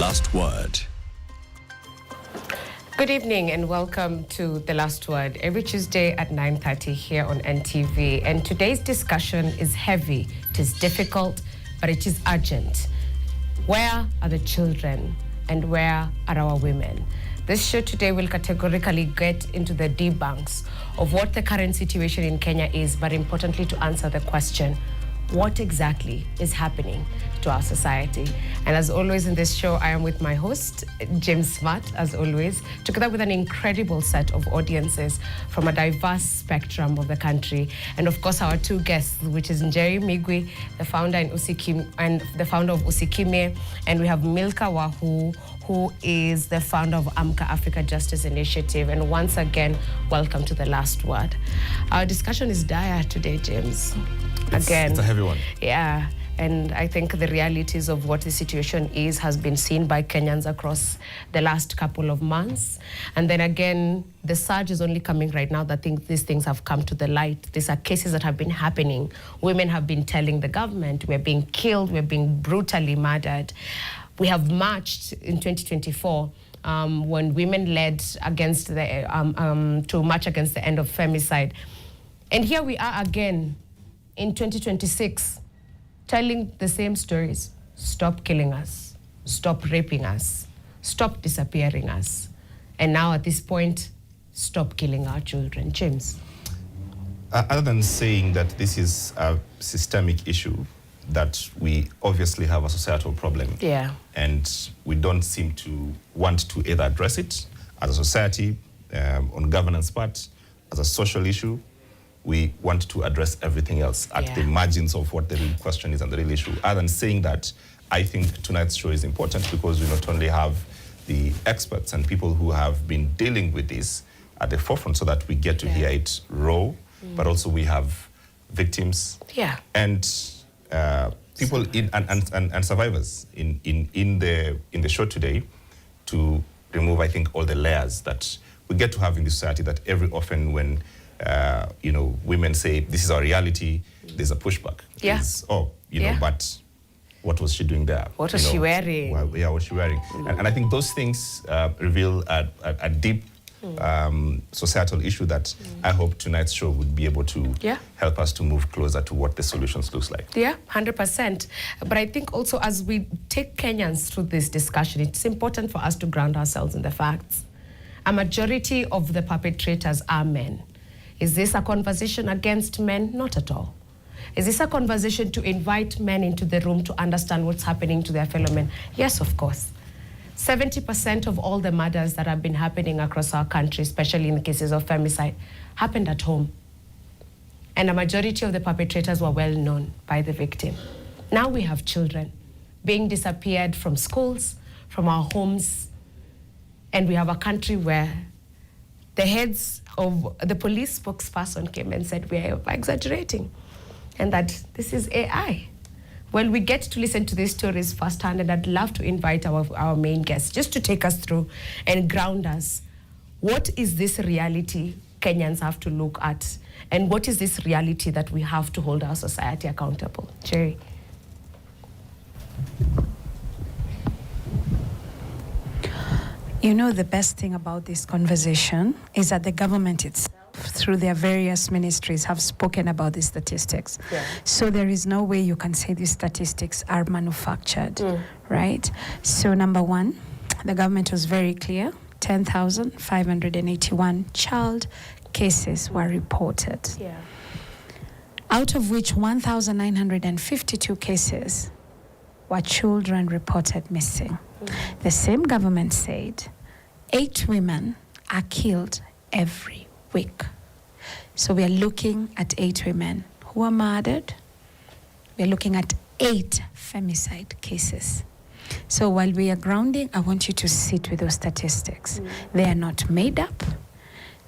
Last Word. Good evening and welcome to The Last Word, every Tuesday at 9:30 here on NTV. And today's discussion is heavy, it is difficult, but it is urgent. Where are the children and where are our women? This show today will categorically get into the debunks of what the current situation in Kenya is, but importantly to answer the question, what exactly is happening to our society? And as always in this show, I am with my host, James Smart, as always, together with an incredible set of audiences from a diverse spectrum of the country. And of course, our two guests, which is Njeri Migwi, the founder of Usikime, and we have Milka Wahu, who is the founder of AMCA Africa Justice Initiative. And once again, welcome to The Last Word. Our discussion is dire today, James. It's a heavy one. Yeah, and I think the realities of what the situation is has been seen by Kenyans across the last couple of months. And then again, the surge is only coming right now that these things have come to the light. These are cases that have been happening. Women have been telling the government, we're being killed, we're being brutally murdered. We have marched in 2024 when women led against to march against the end of femicide. And here we are again in 2026, telling the same stories. Stop killing us, stop raping us, stop disappearing us. And now at this point, stop killing our children. James? Other than saying that this is a systemic issue, that we obviously have a societal problem. Yeah. And we don't seem to want to either address it as a society, on governance part, as a social issue. We want to address everything else at the margins of what the real question is and the real issue. Other than saying that, I think tonight's show is important because we not only have the experts and people who have been dealing with this at the forefront so that we get to hear it raw, but also we have victims and people and survivors in the show today to remove, I think, all the layers that we get to have in this society, that every often when women say, this is our reality, there's a pushback. Yeah. But what was she doing there? What was she wearing? What was she wearing? And I think those things reveal a deep societal issue that I hope tonight's show would be able to help us to move closer to what the solutions looks like. Yeah, 100%. But I think also as we take Kenyans through this discussion, it's important for us to ground ourselves in the facts. A majority of the perpetrators are men. Is this a conversation against men? Not at all. Is this a conversation to invite men into the room to understand what's happening to their fellow men? Yes, of course. 70% of all the murders that have been happening across our country, especially in the cases of femicide, happened at home. And a majority of the perpetrators were well known by the victim. Now we have children being disappeared from schools, from our homes, and we have a country where the heads of the police spokesperson came and said, we're exaggerating, and that this is AI. Well, we get to listen to these stories firsthand, and I'd love to invite our main guests just to take us through and ground us. What is this reality Kenyans have to look at? And what is this reality that we have to hold our society accountable? Jerry. You know, the best thing about this conversation is that the government itself, through their various ministries, have spoken about these statistics. Yeah. So there is no way you can say these statistics are manufactured, right? So number one, the government was very clear. 10,581 child cases were reported. Yeah. Out of which 1,952 cases were children reported missing. The same government said 8 women are killed every week. So we are looking at 8 women who are murdered. We are looking at 8 femicide cases. So while we are grounding, I want you to sit with those statistics. They are not made up.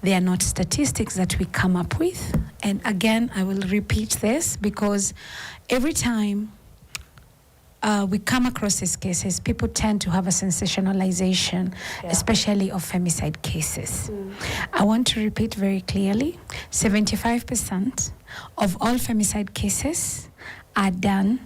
They are not statistics that we come up with. And again, I will repeat this because every time we come across these cases, people tend to have a sensationalization, especially of femicide cases. I want to repeat very clearly, 75% of all femicide cases are done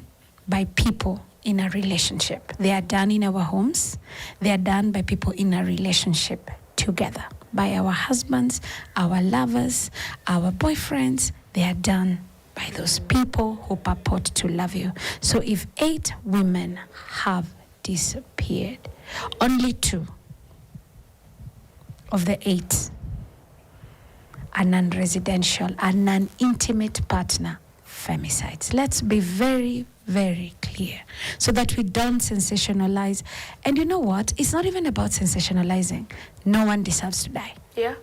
by people in a relationship. They are done in our homes. They are done by people in a relationship together, by our husbands, our lovers, our boyfriends. They are done by those people who purport to love you. So if 8 women have disappeared, only 2 of the 8 are non-residential, are non-intimate partner femicides. Let's be very, very clear so that we don't sensationalize. And you know what? It's not even about sensationalizing. No one deserves to die. Yeah.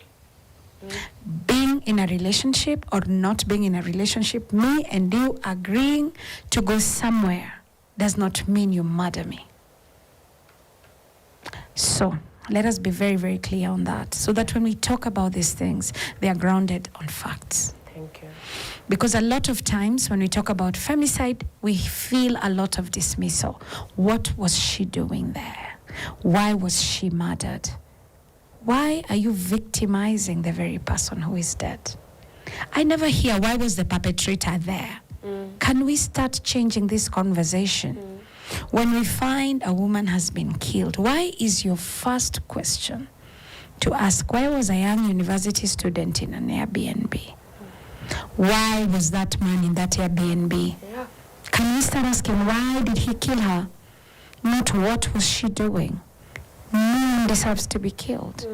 Being in a relationship or not being in a relationship, me and you agreeing to go somewhere does not mean you murder me. So let us be very, very clear on that so that when we talk about these things, they are grounded on facts. Thank you. Because a lot of times when we talk about femicide, we feel a lot of dismissal. What was she doing there? Why was she murdered? Why are you victimizing the very person who is dead? I never hear, why was the perpetrator there? Can we start changing this conversation? When we find a woman has been killed, why is your first question to ask, why was a young university student in an Airbnb? Why was that man in that Airbnb? Yeah. Can we start asking, why did he kill her? Not what was she doing? No one deserves to be killed,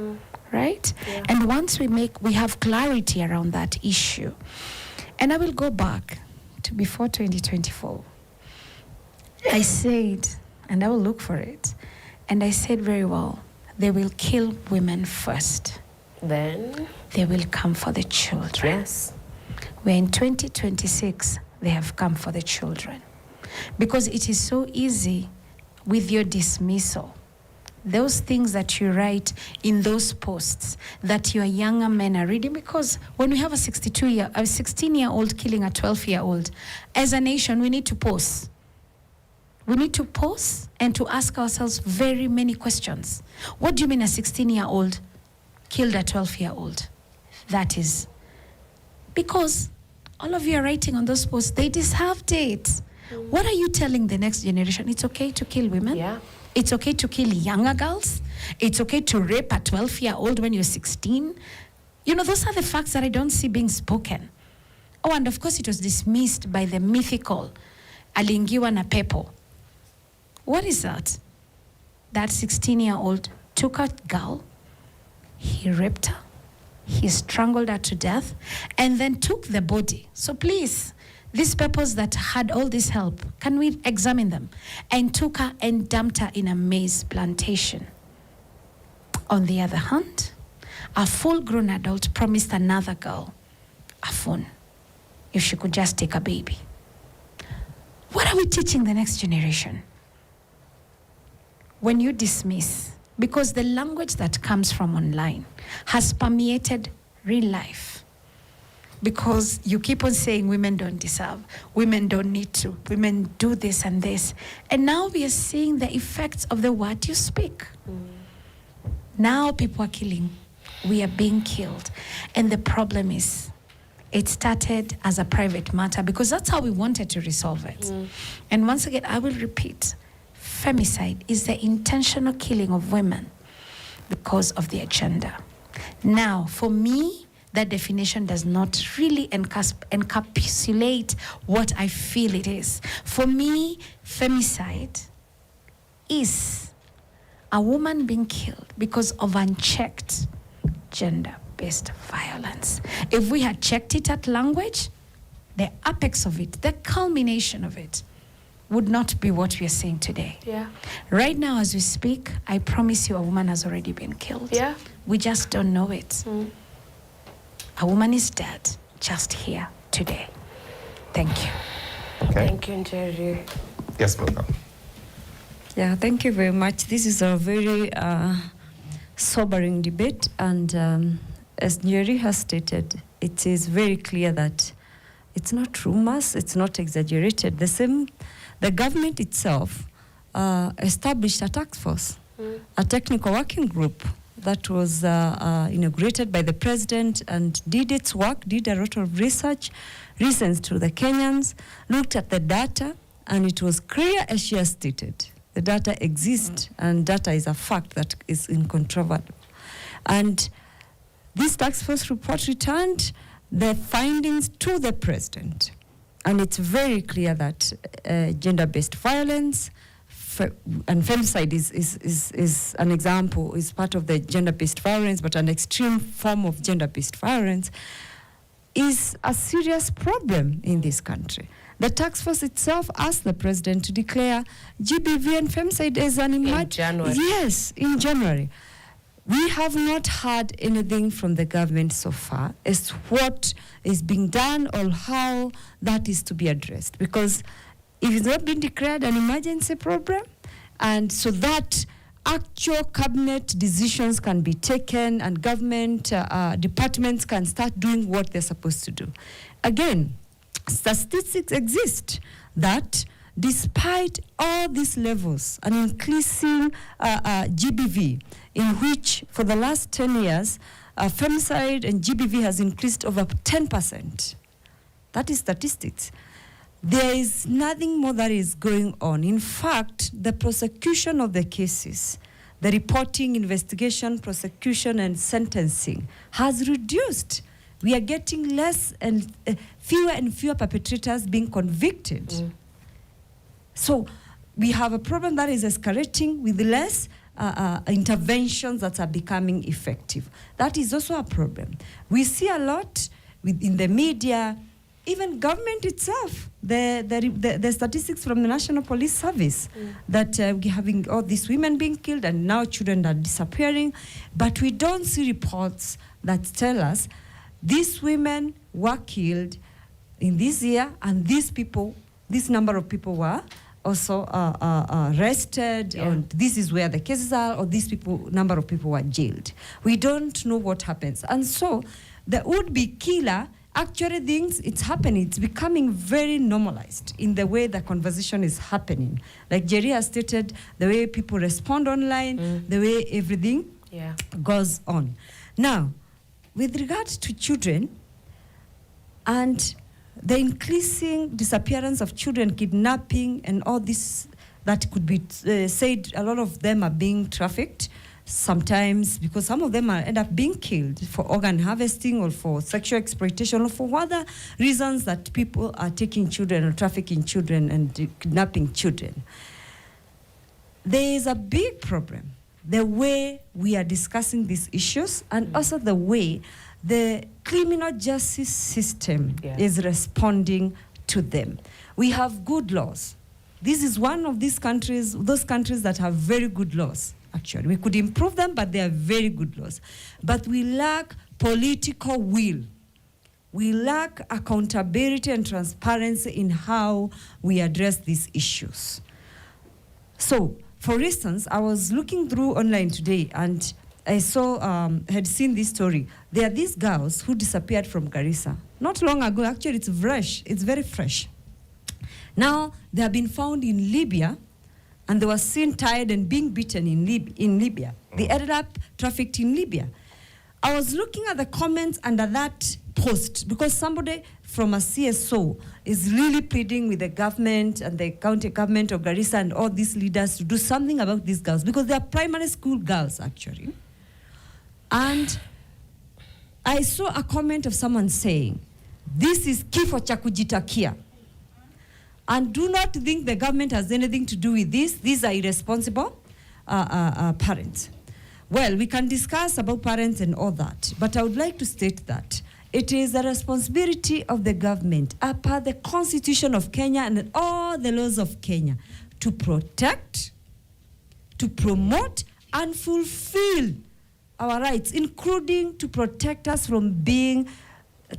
right? Yeah. And once we have clarity around that issue, and I will go back to before 2024. I said, and I will look for it, and I said very well, they will kill women first. Then? They will come for the children. Yes. We're in 2026, they have come for the children. Because it is so easy with your dismissal. Those things that you write in those posts that your younger men are reading, because when we have a 16-year-old killing a 12-year-old, as a nation, we need to pause. We need to pause and to ask ourselves very many questions. What do you mean a 16-year-old killed a 12-year-old? That is because all of you are writing on those posts, they deserved it. What are you telling the next generation? It's okay to kill women. Yeah. It's okay to kill younger girls. It's okay to rape a 12-year-old when you're 16. You know, those are the facts that I don't see being spoken. Oh, and of course it was dismissed by the mythical Alingiwa na Pepo. What is that? That 16-year-old took a girl, he raped her, he strangled her to death, and then took the body. So please, these peoples that had all this help, can we examine them? And took her and dumped her in a maize plantation. On the other hand, a full-grown adult promised another girl a phone if she could just take a baby. What are we teaching the next generation? When you dismiss, because the language that comes from online has permeated real life. Because you keep on saying women don't deserve, women don't need to, women do this and this. And now we are seeing the effects of the word you speak. Now people are killing, we are being killed. And the problem is, it started as a private matter because that's how we wanted to resolve it. And once again, I will repeat, femicide is the intentional killing of women because of the agenda. Now, for me, that definition does not really encapsulate what I feel it is. For me, femicide is a woman being killed because of unchecked gender-based violence. If we had checked it at language, the apex of it, the culmination of it, would not be what we are saying today. Yeah. Right now, as we speak, I promise you a woman has already been killed. Yeah. We just don't know it. A woman is dead, just here today. Thank you. Okay. Thank you, Jerry. Yes, welcome. Yeah, thank you very much. This is a very sobering debate, and as Jerry has stated, it is very clear that it's not rumors, it's not exaggerated. The government itself established a task force, a technical working group that was inaugurated by the president and did its work, did a lot of research, listened to the Kenyans, looked at the data, and it was clear, as she has stated, the data exists, and data is a fact that is incontrovertible. And this task force report returned the findings to the president. And it's very clear that gender-based violence and femicide is an example, is part of the gender-based violence, but an extreme form of gender-based violence is a serious problem in this country. The task force itself asked the president to declare GBV and femicide as an in January. Yes, in January. We have not heard anything from the government so far as to what is being done or how that is to be addressed. Because if it's not been declared an emergency problem, and so that actual cabinet decisions can be taken and government departments can start doing what they're supposed to do. Again, statistics exist that despite all these levels, an increasing GBV, in which for the last 10 years, femicide and GBV has increased over 10%. That is statistics. There is nothing more that is going on. In fact, the prosecution of the cases, the reporting, investigation, prosecution, and sentencing has reduced. We are getting less and fewer perpetrators being convicted. So we have a problem that is escalating with less interventions that are becoming effective. That is also a problem. We see a lot in the media, even government itself, the statistics from the National Police Service, that we're having all these women being killed and now children are disappearing, but we don't see reports that tell us these women were killed in this year and these people, this number of people were also arrested, or this is where the cases are, or these people, number of people were jailed. We don't know what happens. And so the would-be killer actually thinks it's happening. It's becoming very normalized in the way the conversation is happening. Like Jerry has stated, the way people respond online, the way everything goes on. Now, with regard to children and the increasing disappearance of children, kidnapping, and all this that could be said, a lot of them are being trafficked, sometimes because some of them end up being killed for organ harvesting or for sexual exploitation or for other reasons that people are taking children or trafficking children and kidnapping children. There is a big problem, the way we are discussing these issues and also the way the criminal justice system is responding to them. We have good laws. This is one of these countries, those countries that have very good laws, actually. We could improve them, but they are very good laws. But we lack political will. We lack accountability and transparency in how we address these issues. So, for instance, I was looking through online today and I saw, had seen this story. There are these girls who disappeared from Garissa. Not long ago, actually it's fresh, it's very fresh. Now, they have been found in Libya, and they were seen tied and being beaten in Libya. They ended up trafficked in Libya. I was looking at the comments under that post, because somebody from a CSO is really pleading with the government and the county government of Garissa and all these leaders to do something about these girls, because they are primary school girls, actually. And I saw a comment of someone saying, this is kifo cha kujitakia. And do not think the government has anything to do with this. These are irresponsible parents. Well, we can discuss about parents and all that, but I would like to state that it is the responsibility of the government, per the Constitution of Kenya and all the laws of Kenya, to protect, to promote, and fulfill our rights, including to protect us from being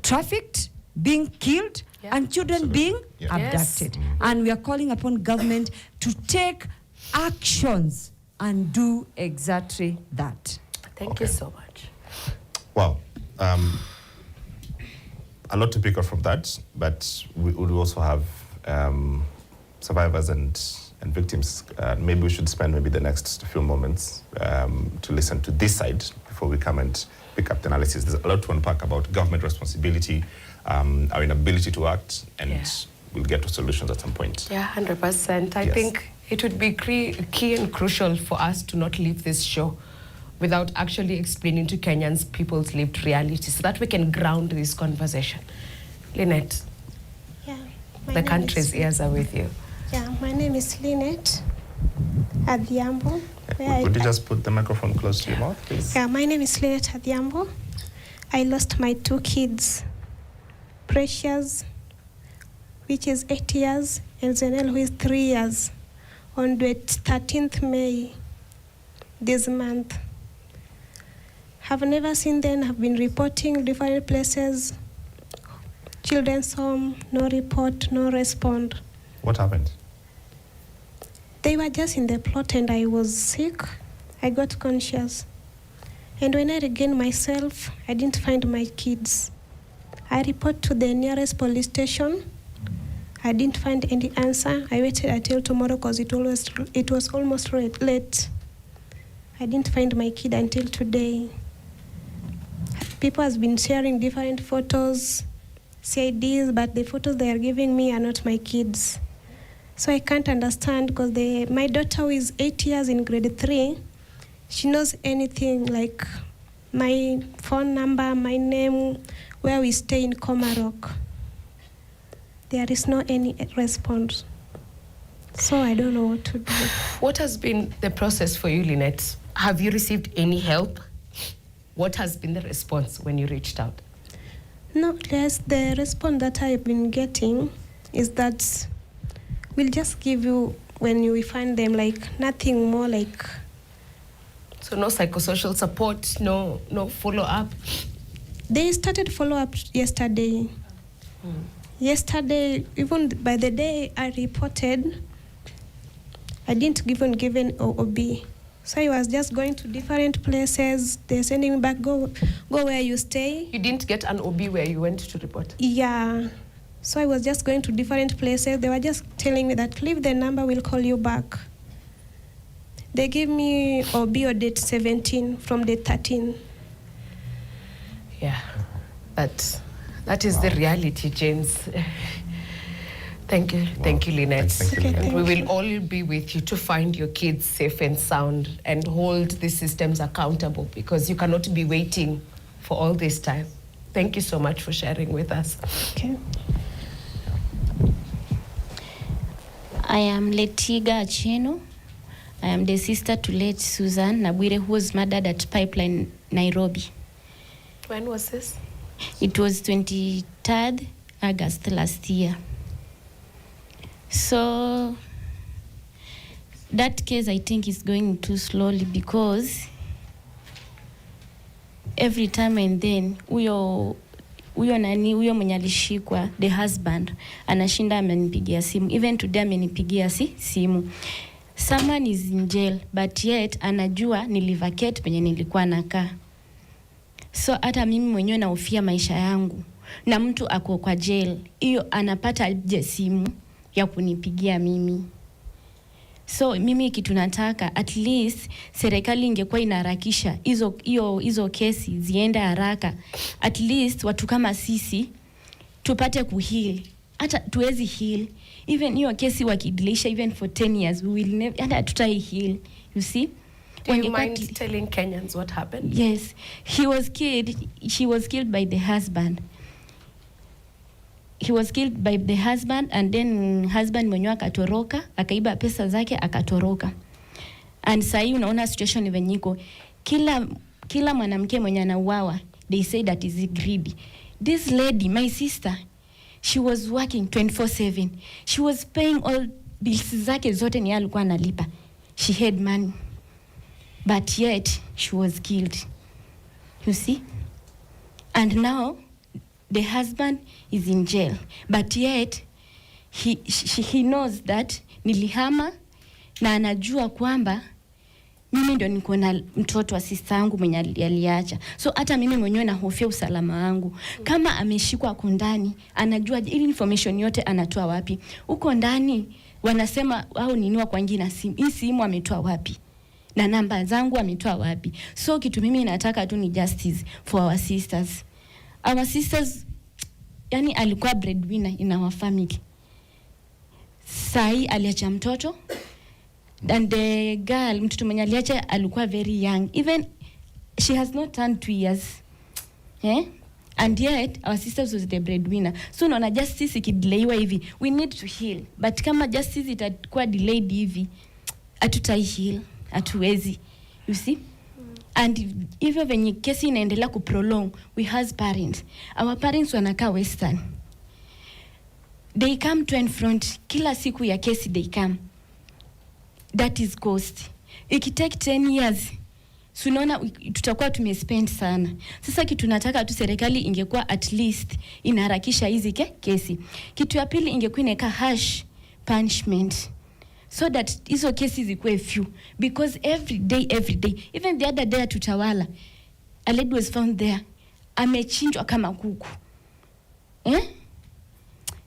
trafficked, being killed, and children being abducted. And we are calling upon government to take actions and do exactly that. Thank you so much. Wow. A lot to pick up from that, but we would also have survivors and victims. Maybe we should spend the next few moments to listen to this side before we come and pick up the analysis. There's a lot to unpack about government responsibility, our inability to act, and we'll get to solutions at some point. Yeah, 100%. I Yes. think it would be key and crucial for us to not leave this show without actually explaining to Kenyans people's lived reality so that we can ground this conversation. Lynette, Yeah, the country's ears are with you. Yeah, my name is Lynette Adhiambo. Would you just put the microphone close to your mouth, please? Yeah, my name is Lynette Adhiambo. I lost my 2 kids, Precious, which is 8 years, and Zenel, who is 3 years, on the 13th May this month. Have never seen them, have been reporting different places, children's home, no report, no respond. What happened? They were just in the plot and I was sick. I got conscious. And when I regained myself, I didn't find my kids. I report to the nearest police station. I didn't find any answer. I waited until tomorrow because it was almost late. I didn't find my kid until today. People have been sharing different photos, CIDs, but the photos they are giving me are not my kids. So I can't understand because my daughter, who is 8 years in grade 3, she knows anything like my phone number, my name, where we stay in Komarok. There is no any response. So I don't know what to do. What has been the process for you, Lynette? Have you received any help? What has been the response when you reached out? No, the response that I've been getting is that we'll just give you when we find them, like nothing more like. So no psychosocial support, no follow-up? They started follow-up yesterday. Yesterday, even by the day I reported, I didn't even give an OB. So I was just going to different places. They're sending me back, go where you stay. You didn't get an OB where you went to report? Yeah. So I was just going to different places. They were just telling me that leave the number, we'll call you back. They gave me OB or date 17 from date 13. Yeah, that is the reality, James. Thank you, Lynette. Thank you, Lynette. And we will all be with you to find your kids safe and sound and hold the systems accountable because you cannot be waiting for all this time. Thank you so much for sharing with us. Okay. I am Letiga Acheno. I am the sister to late Susan Nabwire, who was murdered at Pipeline, Nairobi. When was this? It was 23rd August last year. So that case, I think, is going too slowly because every time and then huyo mwenye alishikwa, the husband, anashinda amenipigia simu. Even today amenipigia simu. Someone is in jail, but yet anajua nilivacate penye nilikuwa nakaa. So hata mimi mwenyewe nahofia maisha yangu. Na mtu ako kwa jail, hiyo anapata aje simu ya kunipigia mimi. So mimi kitu nataka, at least serikali ingekuwa inaharakisha hizo kesi ziende haraka. At least watu kama sisi tupate kuheal. Hata tuwezi heal. Even hiyo kesi wakidilisha even for 10 years, we will never, hata tutai heal. You see? Do you mind telling Kenyans what happened? Yes. She was killed by the husband. He was killed by the husband, and then husband mwenyewe akatoroka, akaiba pesa zake akatoroka. And sasa unaona situation ni venyiko. Kila mwanamke mwenye anauawa, they say that is greedy. This lady, my sister, she was working 24/7. She was paying all bills zake zote ni alikuwa analipa. She had money. But yet she was killed. You see? And now the husband is in jail, but yet he knows that nilihama na anajua kwamba mimi ndo niko na mtoto wa sister yangu mwenye aliacha. So hata mimi mwenyewe nahofia usalama wangu. Kama ameshikwa huko ndani, anajua ile information yote anatoa wapi. Huko ndani wanasema au niniwa kwa ngina simu. Hii simu ametoa wapi? Na namba zangu ametoa wapi? So kitu mimi nataka tu ni justice for our sisters. Our sisters, yani alikuwa breadwinner in our family. Sai aliacha mtoto, and the girl, mtoto mwenye aliacha alikuwa very young. Even she has not turned 2 years. And yet our sisters was the breadwinner. So naona justice ikidelaywa hivi, we need to heal. But kama justice itakuwa delayed hivi, hatutai heal, hatuwezi. You see? And hivyo venye kesi inaendelea kuprolong, we has parents. Our parents wanakaa Western. They come to and front, kila siku ya kesi they come. That is cost. Ikitake 10 years, sunaona tutakuwa tumespend sana. Sasa kitu nataka tu serikali ingekuwa at least inaharakisha hizi kesi. Kitu ya pili ingekuwa inaweka harsh punishment, so that hizo kesi zikuwe few, because every day, even the other day tutawala, a lady was found there, amechinjwa kama kuku.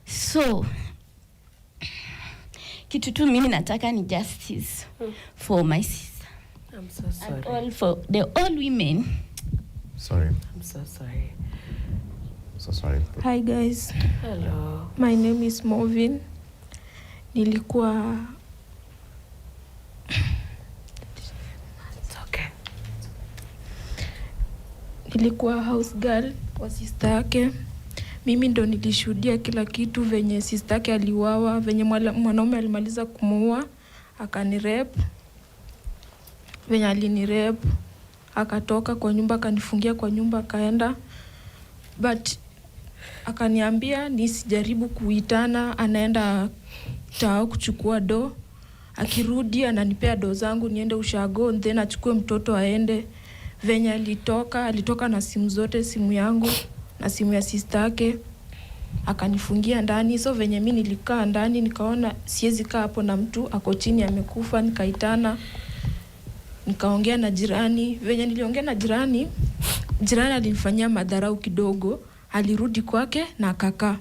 So kitu tu mimi nataka ni justice for my sister. I'm so sorry. And all for all women. Sorry. I'm so sorry. So sorry. Hi guys. Hello. My name is Movin. Nilikuwa It's okay. Nilikuwa house girl wa sister yake. Mimi ndo nilishuhudia kila kitu, venye sister yake aliuawa, venye mwanaume alimaliza kumuua, akanirep. Venye alinirep, akatoka kwa nyumba, akanifungia kwa nyumba, akaenda. But akaniambia nisijaribu kuitana, anaenda tao kuchukua do. Akirudi ananipea do zangu niende ushago, then achukue mtoto aende. Venye alitoka na simu zote, simu yangu na simu ya sister yake, akanifungia ndani. So venye mimi nilikaa ndani, nikaona siwezi kaa hapo na mtu ako chini amekufa, nikaitana, nikaongea na jirani. Venye niliongea na jirani alinifanyia madharau kidogo, alirudi kwake na akakaa,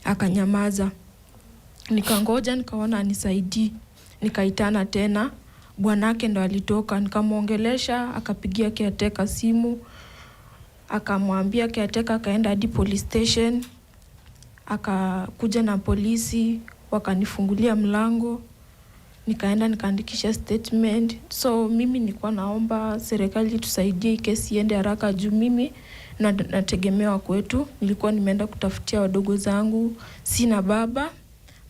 akanyamaza. Nikangoja, nikaona anisaidii, nikaitana tena, bwanake ndo alitoka, nikamuongelesha, akapigia caretaker simu, akamwambia caretaker, akaenda hadi police station, akakuja na polisi, wakanifungulia mlango, nikaenda nikaandikisha statement. So mimi nilikuwa naomba serikali tusaidie kesi iende haraka, juu mimi nategemewa kwetu. Nilikuwa nimeenda kutafutia wadogo zangu, sina baba,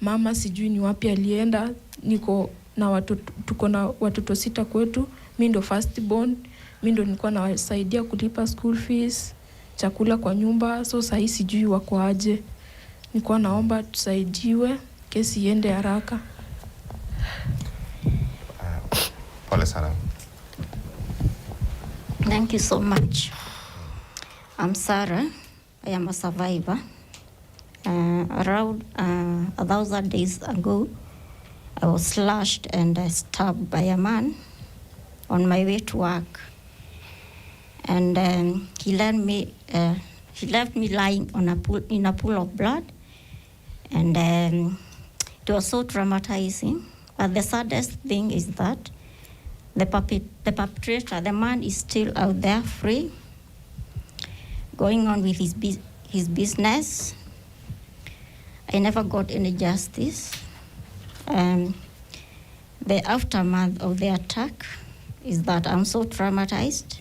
mama sijui ni wapi alienda. Niko na watoto, tuko na watoto 6 kwetu. Mimi ndo first born, mimi ndo nilikuwa nawasaidia kulipa school fees, chakula kwa nyumba. So sasa sijui wako aje. Nilikuwa naomba tusaidiwe, kesi iende haraka. Pole sana. Thank you so much. I'm Sarah. I am a survivor. Around 1,000 days ago, I was slashed and stabbed by a man on my way to work. And he left me lying on in a pool of blood. And it was so traumatizing. But the saddest thing is that the perpetrator, the man, is still out there free, going on with his business. I never got any justice. The aftermath of the attack is that I'm so traumatized.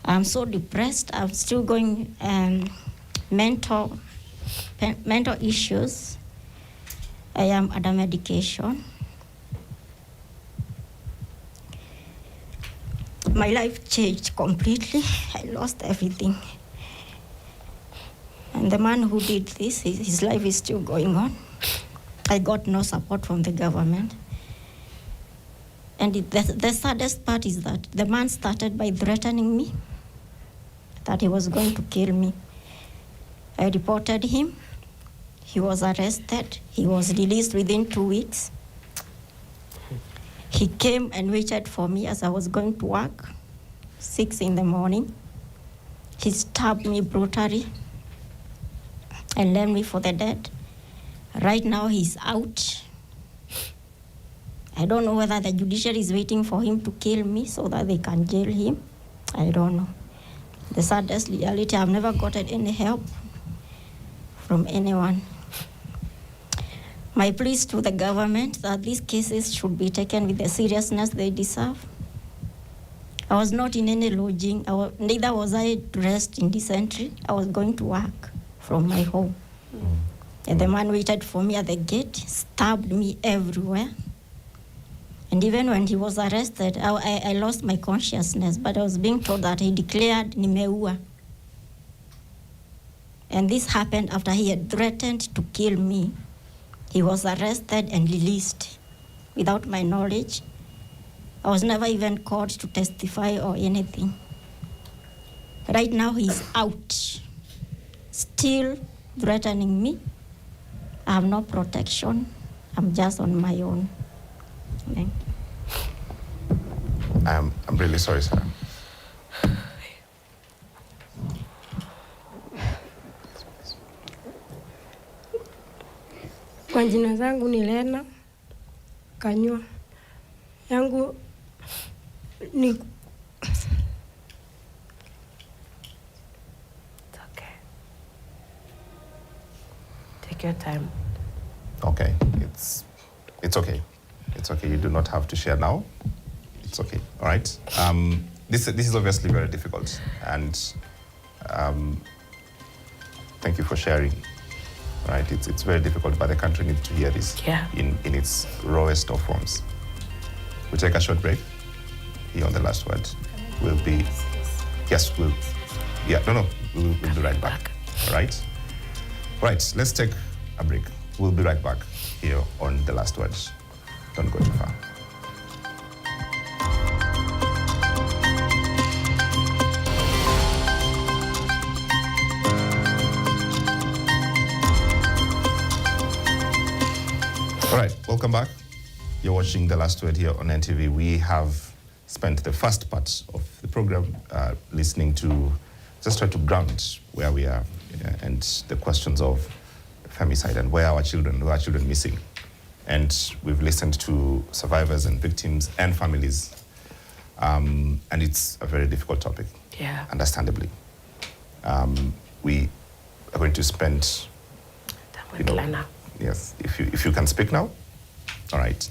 I'm so depressed. I'm still going mental issues. I am under medication. My life changed completely. I lost everything. And the man who did this, his life is still going on. I got no support from the government. And the saddest part is that the man started by threatening me, that he was going to kill me. I reported him. He was arrested. He was released within 2 weeks. He came and waited for me as I was going to work, 6 in the morning. He stabbed me brutally and left me for the dead. Right now he's out. I don't know whether the judiciary is waiting for him to kill me so that they can jail him. I don't know. The saddest reality, I've never gotten any help from anyone. My pleas to the government that these cases should be taken with the seriousness they deserve. I was not in any lodging. Neither was I dressed indecently. I was going to work from my home. And the man waited for me at the gate, stabbed me everywhere. And even when he was arrested, I lost my consciousness, but I was being told that he declared nimeua. And this happened after he had threatened to kill me. He was arrested and released without my knowledge. I was never even called to testify or anything. Right now he's out, still threatening me. I have no protection. I'm just on my own. Thank you. I'm really sorry, sir. Kwa jina zangu ni Lena Kanywa. Yangu ni It's okay. Take your time. Okay, it's okay. It's okay. You do not have to share now. It's okay. All right. This is obviously very difficult, and thank you for sharing. Right. It's very difficult, but the country needs to hear this in its rawest of forms. We'll take a short break. Here on The Last Word. We'll be we'll be right back. All right. Right. Let's take a break. We'll be right back here on The Last Word. Don't go too far. All right, welcome back. You're watching The Last Word here on NTV. We have spent the first part of the program listening to, just try to ground where we are and the questions of femicide and where are children missing. And we've listened to survivors and victims and families. And it's a very difficult topic, understandably. We are going to spend, yes, if you can speak now, all right.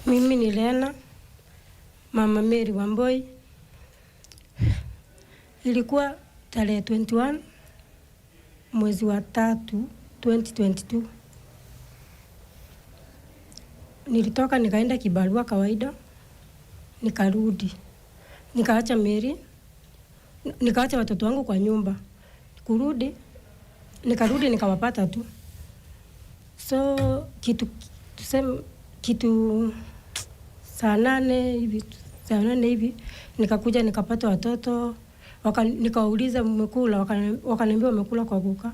mimi ni Lena, Mama Mary Wamboi. Ilikuwa tarehe 21 mwezi wa 3 2022. Nilitoka nikaenda kibarua kawaida, nikarudi. Nikaacha Mary, nikaacha watoto wangu kwa nyumba. Nikarudi nikawapata tu. So kitu saa 8 hivi nikakuja nikapata watoto, nikawauliza mmekula, wakaniambia wamekula kwa guka.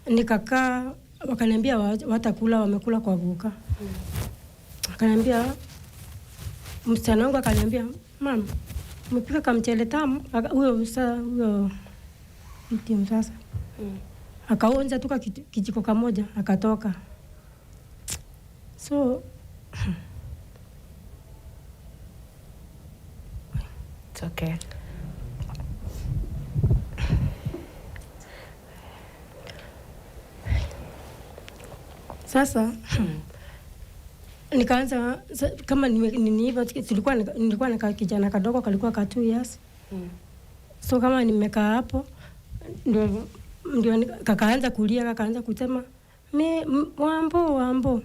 Nikakaa, wakaniambia watakula, wamekula kwa guka. Akaniambia, msichana wangu akaniambia, mama, umepika kamchele tamu. Huyo mti sasa. Akaonja tuka kijiko kamoja, akatoka. So it's okay. Sasa nikaanza kama nilikuwa na kijana kadogo kalikuwa ka 2 years. So kama nimekaa hapo ndio kakaanza kulia, kakaanza kusema Wambo.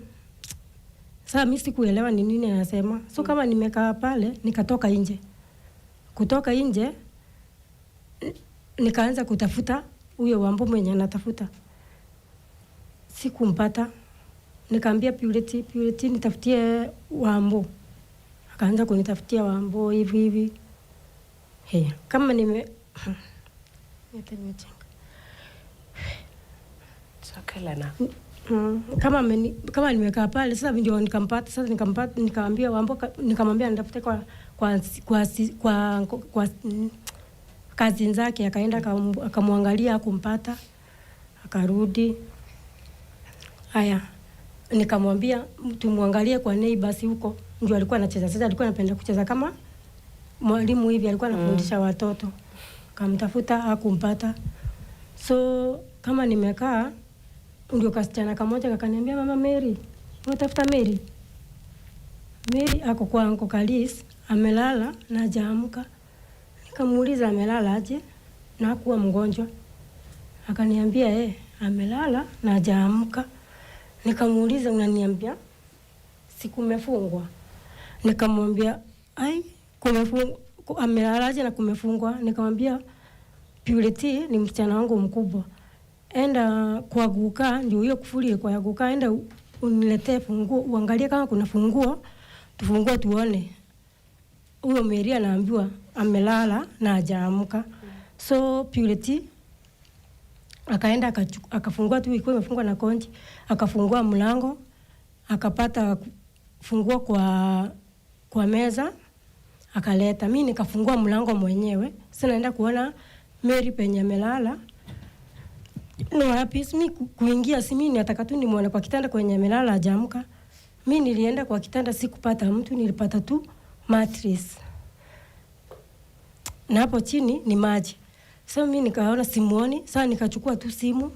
Sasa mimi sikuelewa ni nini anasema. So kama nimekaa pale, nikatoka nje. Kutoka nje nikaanza kutafuta huyo Wambo mwenye anatafuta. Sikumpata. Nikaambia Purity nitafutie Wambo. Akaanza kunitafutia Wambo hivi. Kama It's okay, Lena. Kama nimekaa pale sasa ndio nikampata. Sasa nikaambia Wambo, nikamwambia nitafute kwa kazi zake. Akaenda akamwangalia, kumpata, akarudi. Haya, nikamwambia tumwangalie kwa neighbors huko. Ndio alikuwa anacheza. Sasa alikuwa anapenda kucheza kama mwalimu hivi, alikuwa anafundisha watoto. kamtafuta hakumpata. So kama nimekaa ndio kasichana kamoja kakaniambia, mama Mary, unatafuta Mary? Mary ako kwa Uncle Kalis, amelala na hajaamka. Nikamuuliza amelala aje na hakuwa mgonjwa. Akaniambia amelala na hajaamka. Nikamuuliza unaniambia siku umefungwa? Nikamwambia kumefungwa, amelala aje na kumefungwa? Nikamwambia Purity ni msichana wangu mkubwa. Enda kwa guka, ndio hiyo kufuli kwa guka, enda uniletee funguo, uangalie kama kuna funguo, tufungue tuone. Huyo Mary anaambiwa amelala na hajaamka. So Purity akaenda akafungua tu, ilikuwa imefungwa na konji, akafungua mlango, akapata funguo kwa meza, akaleta. Mimi nikafungua mlango mwenyewe. Sasa naenda kuona Mary penye amelala. No happy mimi kuingia, si mimi nataka tu nimuone kwa kitanda kwenye amelala hajaamka. Mimi nilienda kwa kitanda, sikupata mtu, nilipata tu mattress. Na hapo chini ni maji. Sasa mimi nikaona simuoni, sasa nikachukua tu simu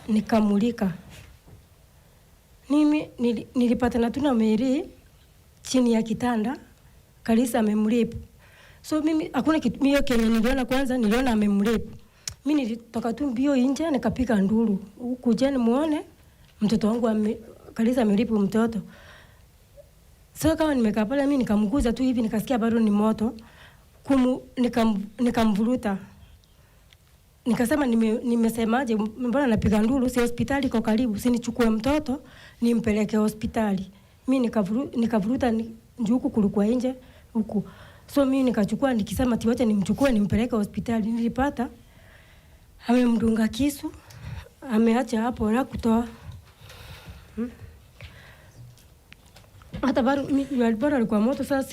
nikamulika. Mimi nilipata na tuna Mary chini ya kitanda, Kalisa amemrape. So mimi hakuna kitu mimi Kenya niliona, kwanza niliona amemrape. Mimi nilitoka tu mbio nje nikapiga nduru. Kujeni muone mtoto wangu Kalisa amerape mtoto. So kama nimekaa pale mimi nikamguza tu hivi, nikasikia bado ni moto. Nikamvuruta. Nikasema nimesemaje, mbona napiga nduru, si hospitali iko karibu, si nichukue mtoto nimpeleke hospitali. Mimi nikavuruta huku kulikuwa nje huku. So mimi nikachukua nikisema tiwache nimchukue nimpeleke hospitali. Nilipata amemdunga kisu, ameacha hapo na kutoa. Hata bado alikuwa moto. Sasa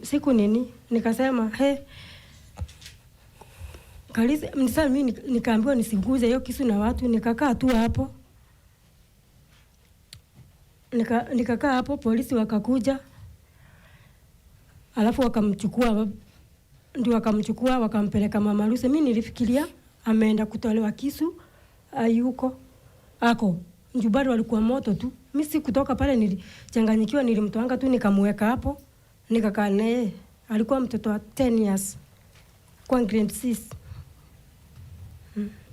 siku nini nikasema Kalisa, sasa mimi nikaambiwa nisiguze hiyo kisu na watu. Nikakaa tu hapo, nikakaa hapo, polisi wakakuja, alafu wakamchukua wakampeleka Mama Lucy. Mimi nilifikiria ameenda kutolewa kisu, ayuko ako njubari, walikuwa moto tu. Mimi sikutoka pale, nilichanganyikiwa, nilimtoanga tu nikamweka hapo, nikakaa naye. Alikuwa mtoto wa 10 years kwa grade 6.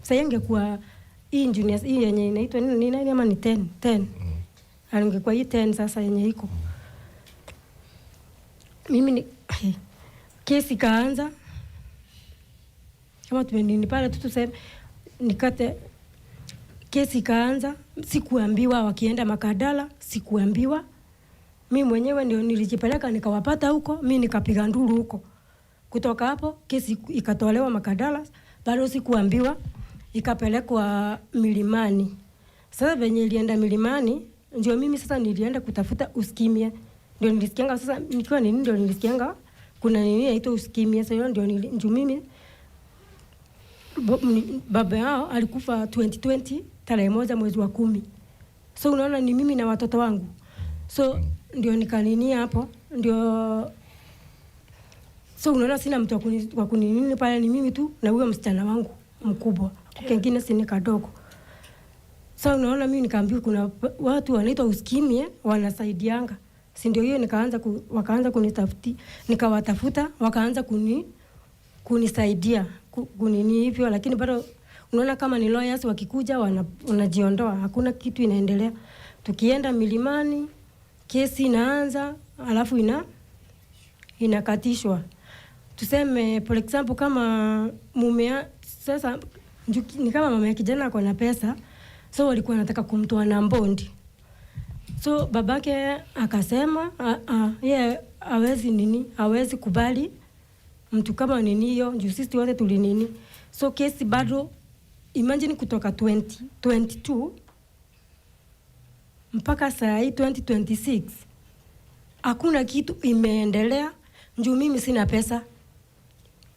Sasa ingekuwa hii juniors hii yenye inaitwa nini ama ni 10. Alingekuwa hii 10 sasa yenye iko. Mimi kesi kaanza. Kama tumenini pale tu tuseme nikate kesi kaanza. Sikuambiwa wakienda Makadala, sikuambiwa. Mimi mwenyewe ndio nilijipeleka nikawapata huko, mimi nikapiga nduru huko. Kutoka hapo kesi ikatolewa Makadala, bado sikuambiwa, ikapelekwa Milimani. Sasa venye ilienda Milimani, ndio mimi sasa nilienda kutafuta uskimia. Ndio nilisikianga sasa nikiwa nini, ndio nilisikianga kuna nini inaitwa uskimia. Sasa ndio mimi baba yao alikufa 2020 tarehe 1 mwezi wa 10. So unaona ni mimi na watoto wangu. So ndio nikanini hapo, ndio so unaona sina mtu wa kuninini pale, ni mimi tu na huyo msichana wangu mkubwa. Kingine si ni kadogo. So unaona mimi nikaambiwa kuna watu wanaitwa uskimia wanasaidianga. Si ndio hiyo wakaanza kunitafuti, nikawatafuta, wakaanza kunisaidia kunini hivyo, lakini bado unaona kama ni lawyers wakikuja wanajiondoa, hakuna kitu inaendelea. Tukienda Milimani kesi inaanza, alafu inakatishwa. Tuseme for example kama sasa ni kama mama ya kijana ako na pesa, so walikuwa wanataka kumtoa na bondi. So babake akasema yeye hawezi kubali mtu kama nini hiyo, juu sisi wote tulinini. So kesi bado, imagine kutoka 2022 mpaka saa hii 2026 hakuna kitu imeendelea, juu mimi sina pesa.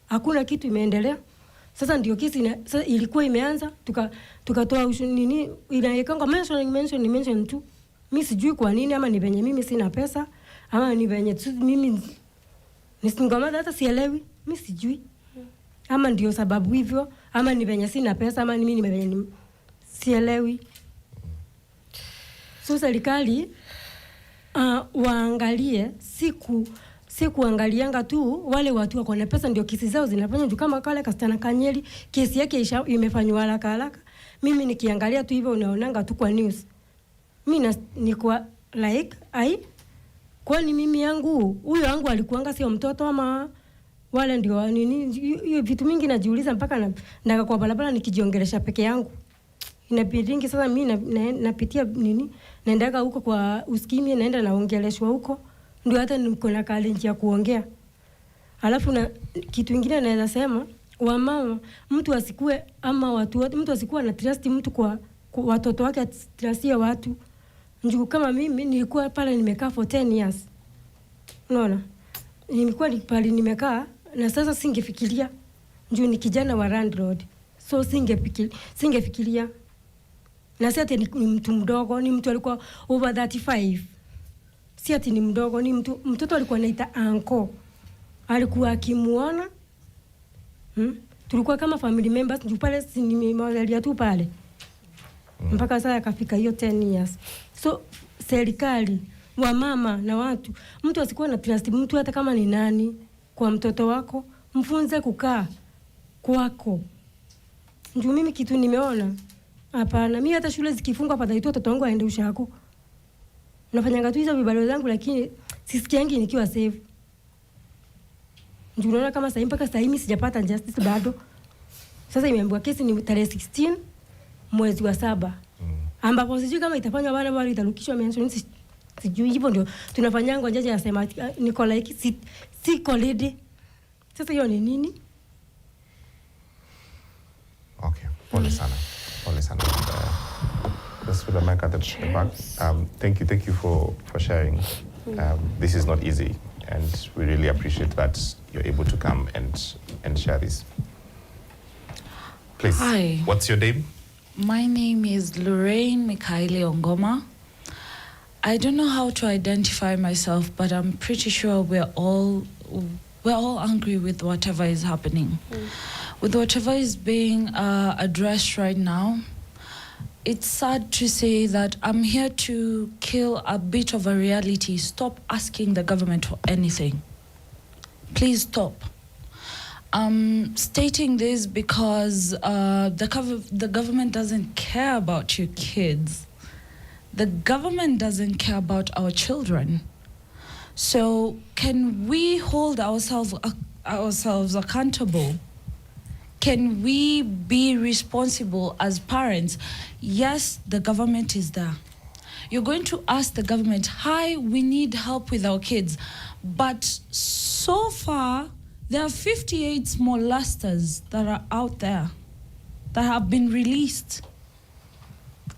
Hakuna kitu imeendelea. Sasa ndio kesi sasa ilikuwa imeanza, tukatoa nini inaekanga mention tu. Mimi sijui kwa nini, ama ni venye mimi sina pesa, ama ni venye mimi nisingamaza, hata sielewi. mi sijui ama ndio sababu hivyo ama ni venye sina pesa ama mimi ni venye sielewi. So serikali waangalie si kuangalianga tu wale watu wako na pesa ndio kesi zao zinafanywa juu. Kama kale kastana Kanyeli kesi yake imefanywa haraka, mimi nikiangalia tu hivyo unaonanga tu kwa news, mimi niko like kwani mimi yangu huyo wangu alikuanga sio mtoto ama wale ndio nini? Hiyo vitu mingi najiuliza mpaka na kwa barabara nikijiongelesha peke yangu inabidingi. Sasa mimi napitia nini, naendaga huko kwa uskimi, naenda naongeleshwa huko ndio hata niko na challenge ya kuongea. Alafu na kitu kingine naweza sema wamama, mtu asikue ama watu wote, mtu asikuwa na trust mtu kwa watoto wake, trustia watu. Njoo kama mimi nilikuwa pale nimekaa for 10 years. Unaona? Nilikuwa pale nimekaa na sasa singefikiria. Njoo ni kijana wa landlord. So singefikiria. Na si ati ni mtu mdogo, ni mtu alikuwa over 35. Si ati ni mdogo, ni mtoto alikuwa anaita uncle. Alikuwa akimuona. Tulikuwa kama family members, njoo pale si nimemwangalia tu pale. Mpaka sasa akafika hiyo 10 years. So serikali, wa mama na watu, mtu asikuwa na trust mtu hata kama ni nani kwa mtoto wako, mfunze kukaa kwako. Njoo mimi kitu nimeona hapana, mimi hata shule zikifungwa hapa daito watoto wangu aende ushako. Nafanyanga tu hizo vibalo zangu lakini sisikiangi nikiwa safe. Njoo unaona kama sasa mpaka sasa mimi sijapata justice bado. Sasa imeambiwa kesi ni tarehe 16 mwezi wa 7. Ambapo sijui kama itafanywa bana bali itarukishwa mention, sijui hivyo ndio tunafanyanga. Jaji anasema niko like si kolede. Sasa hiyo ni nini? Okay, pole sana. Let's put the mic at the back. Thank you for sharing. This is not easy, and we really appreciate that you're able to come and share this. Please. Hi. What's your name? My name is Lorraine Mikaeli Ongoma. I don't know how to identify myself, but I'm pretty sure we're all angry with whatever is happening. With whatever is being addressed right now. It's sad to say that I'm here to kill a bit of a reality. Stop asking the government for anything. Please stop. I'm stating this because the government doesn't care about your kids. The government doesn't care about our children. So can we hold ourselves accountable? Can we be responsible as parents? Yes, the government is there. You're going to ask the government, hi, we need help with our kids. But so far, there are 58 molesters that are out there that have been released.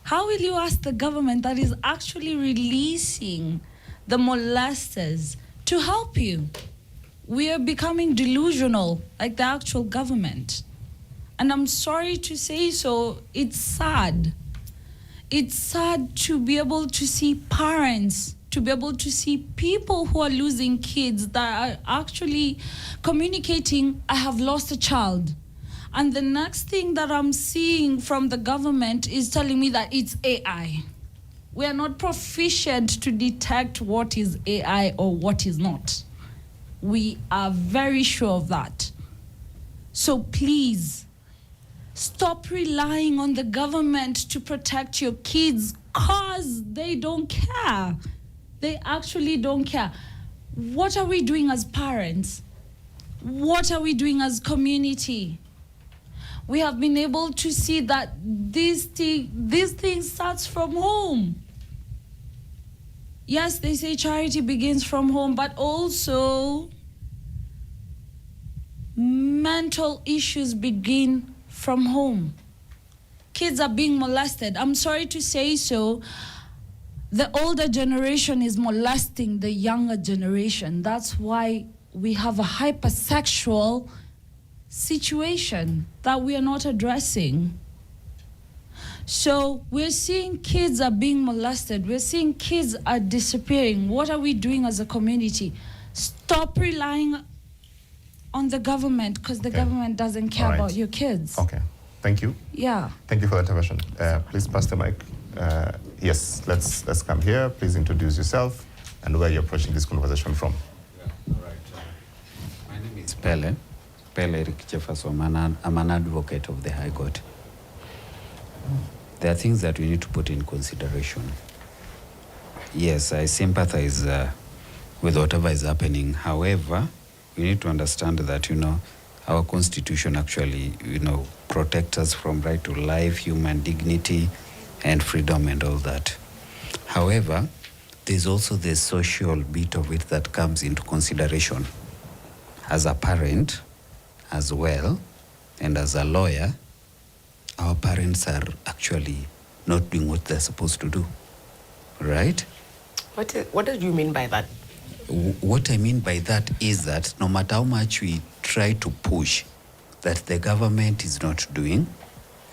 How will you ask the government that is actually releasing the molesters to help you? We are becoming delusional, like the actual government. And I'm sorry to say so, it's sad. It's sad to be able to see parents, to be able to see people who are losing kids that are actually communicating, I have lost a child. And the next thing that I'm seeing from the government is telling me that it's AI. We are not proficient to detect what is AI or what is not. We are very sure of that. So please, stop relying on the government to protect your kids because they don't care. They actually don't care. What are we doing as parents? What are we doing as community? We have been able to see that this thing starts from home. Yes, they say charity begins from home, but also mental issues begin from home. Kids are being molested. I'm sorry to say so. The older generation is molesting the younger generation. That's why we have a hypersexual situation that we are not addressing. So we're seeing kids are being molested. We're seeing kids are disappearing. What are we doing as a community? Stop relying on the government, because the Okay. government doesn't care All right. about your kids. Okay. Thank you. Yeah. Thank you for that intervention. Please pass the mic. Yes, let's come here. Please introduce yourself and where you're approaching this conversation from. All right. My name is Pele Eric Jefferson. I'm an advocate of the High Court. There are things that we need to put in consideration. Yes, I sympathize with whatever is happening. However, we need to understand that, our Constitution actually, protects us from right to life, human dignity, and freedom and all that. However, there's also the social bit of it that comes into consideration. As a parent as well, and as a lawyer, our parents are actually not doing what they're supposed to do, right? What do you mean by that? What I mean by that is that no matter how much we try to push that the government is not doing,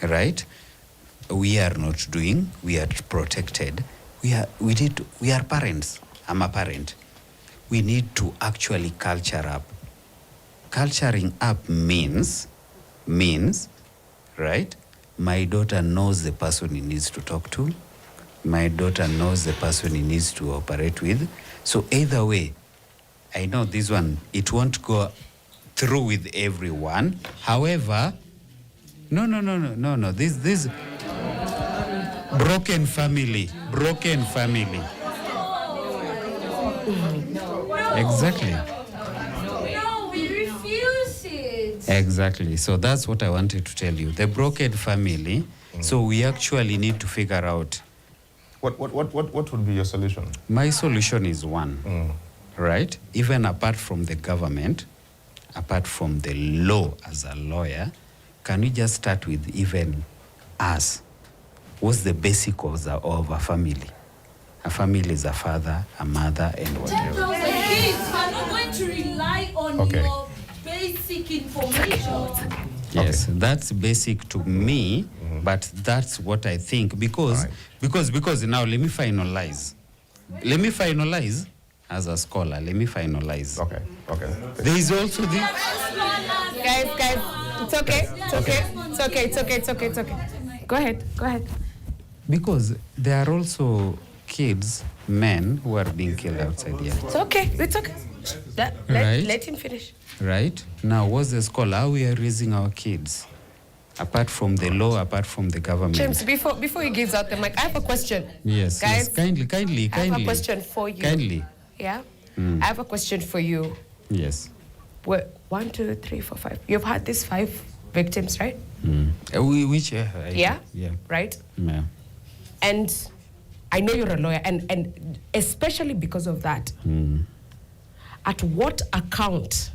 right? We are not doing, we are protected. We are parents. I'm a parent. We need to actually culture up. Culturing up means, right? My daughter knows the person he needs to talk to. My daughter knows the person he needs to operate with. So either way, I know this one, it won't go through with everyone. However, no. This broken family. Exactly. No, we refuse it. Exactly. So that's what I wanted to tell you. The broken family. So we actually need to figure out. What would be your solution? My solution is one, right? Even apart from the government, apart from the law as a lawyer, can we just start with even us? What's the basic of a family? A family is a father, a mother, and whatever. 10,000 kids are not going to rely on your basic information. Yes, that's basic to me, but that's what I think because now let me finalize. As a scholar. Let me finalize. Okay. There is also the Guys, it's okay. Go ahead. Because there are also kids, men who are being killed outside here. It's okay. Let him finish. Right? Now, what's the scholar? How we are raising our kids? Apart from the law, apart from the government. James, before he gives out the mic, I have a question. Yes, guys. Yes. Kindly. I have a question for you. Kindly. Yeah? I have a question for you. Yes. 1, 2, 3, 4, 5. You've had these 5 victims, right? Which? Yeah? Right? Yeah. And I know you're a lawyer, and especially because of that, at what account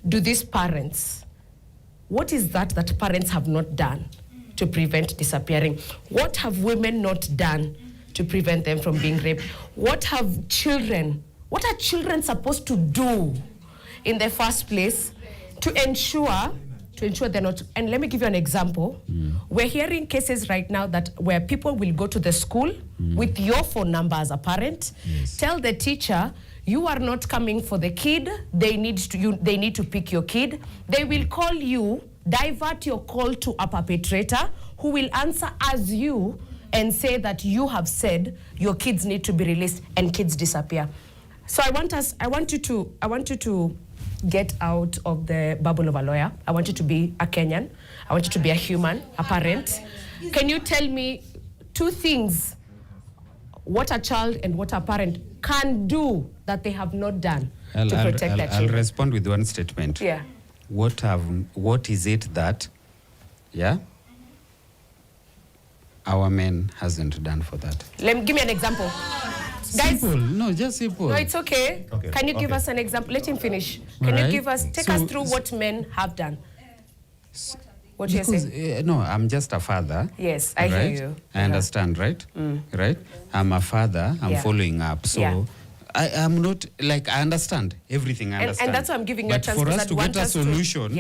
do these parents, what is that parents have not done to prevent disappearing? What have women not done to prevent them from being raped? What are children supposed to do in the first place to ensure they're not? And let me give you an example. We're hearing cases right now where people will go to the school with your phone number as a parent, tell the teacher, you are not coming for the kid, they need to pick your kid. They will call you, divert your call to a perpetrator who will answer as you and say that you have said your kids need to be released, and kids disappear. So I want you to get out of the bubble of a lawyer. I want you to be a Kenyan. I want you to be a human, a parent. Can you tell me 2 things what a child and what a parent can do that they have not done to protect their children? I'll respond with one statement. Yeah. What is it that, our men hasn't done for that? Give me an example. Simple. Guys, no, just simple. No, it's okay. Can you give us an example? Let him finish. Can you take us through what men have done? What you're saying? No, I'm just a father. Yes, I hear you. I understand, right? Right? I'm a father. I'm following up. So I'm not, I understand everything. I understand. And that's why I'm giving you a chance. But for us to get a solution,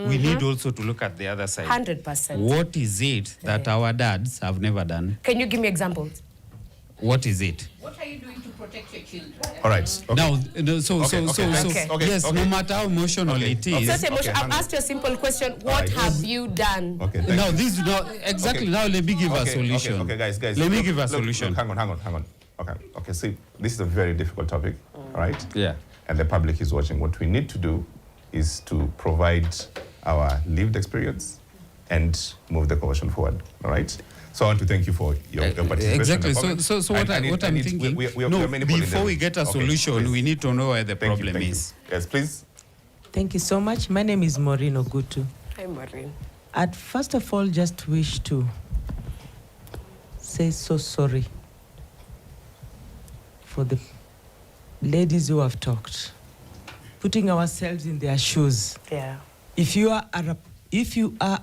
we need also to look at the other side. 100%. What is it that our dads have never done? Can you give me examples? What is it? What are you doing to protect your children? All right. Okay. Now, Okay. no matter how emotional it is. It's not emotional. I've asked you a simple question. What have you done? Okay. Now, this is not exactly. Okay. Now, let me give a solution. Okay, guys. Let me give a solution. Look, hang on. Okay. See, this is a very difficult topic, all right? Yeah. And the public is watching. What we need to do is to provide our lived experience and move the conversation forward, all right? So I want to thank you for your participation. Exactly. So what I'm thinking, before we get a solution, we need to know where the problem is. Yes, please. Thank you so much. My name is Maureen Ogutu. Hi, Maureen. I'd first of all just wish to say so sorry for the ladies who have talked, putting ourselves in their shoes. Yeah. If you are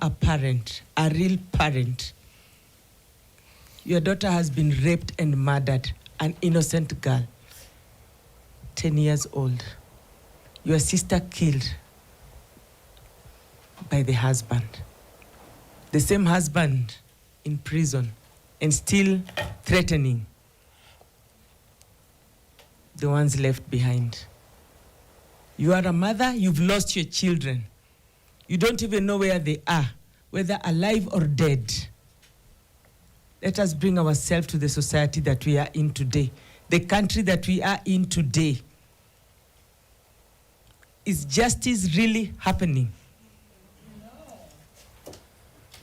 a parent, a real parent, your daughter has been raped and murdered, an innocent girl, 10 years old. Your sister killed by the husband. The same husband in prison and still threatening the ones left behind. You are a mother, you've lost your children. You don't even know where they are, whether alive or dead. Let us bring ourselves to the society that we are in today. The country that we are in today. Is justice really happening?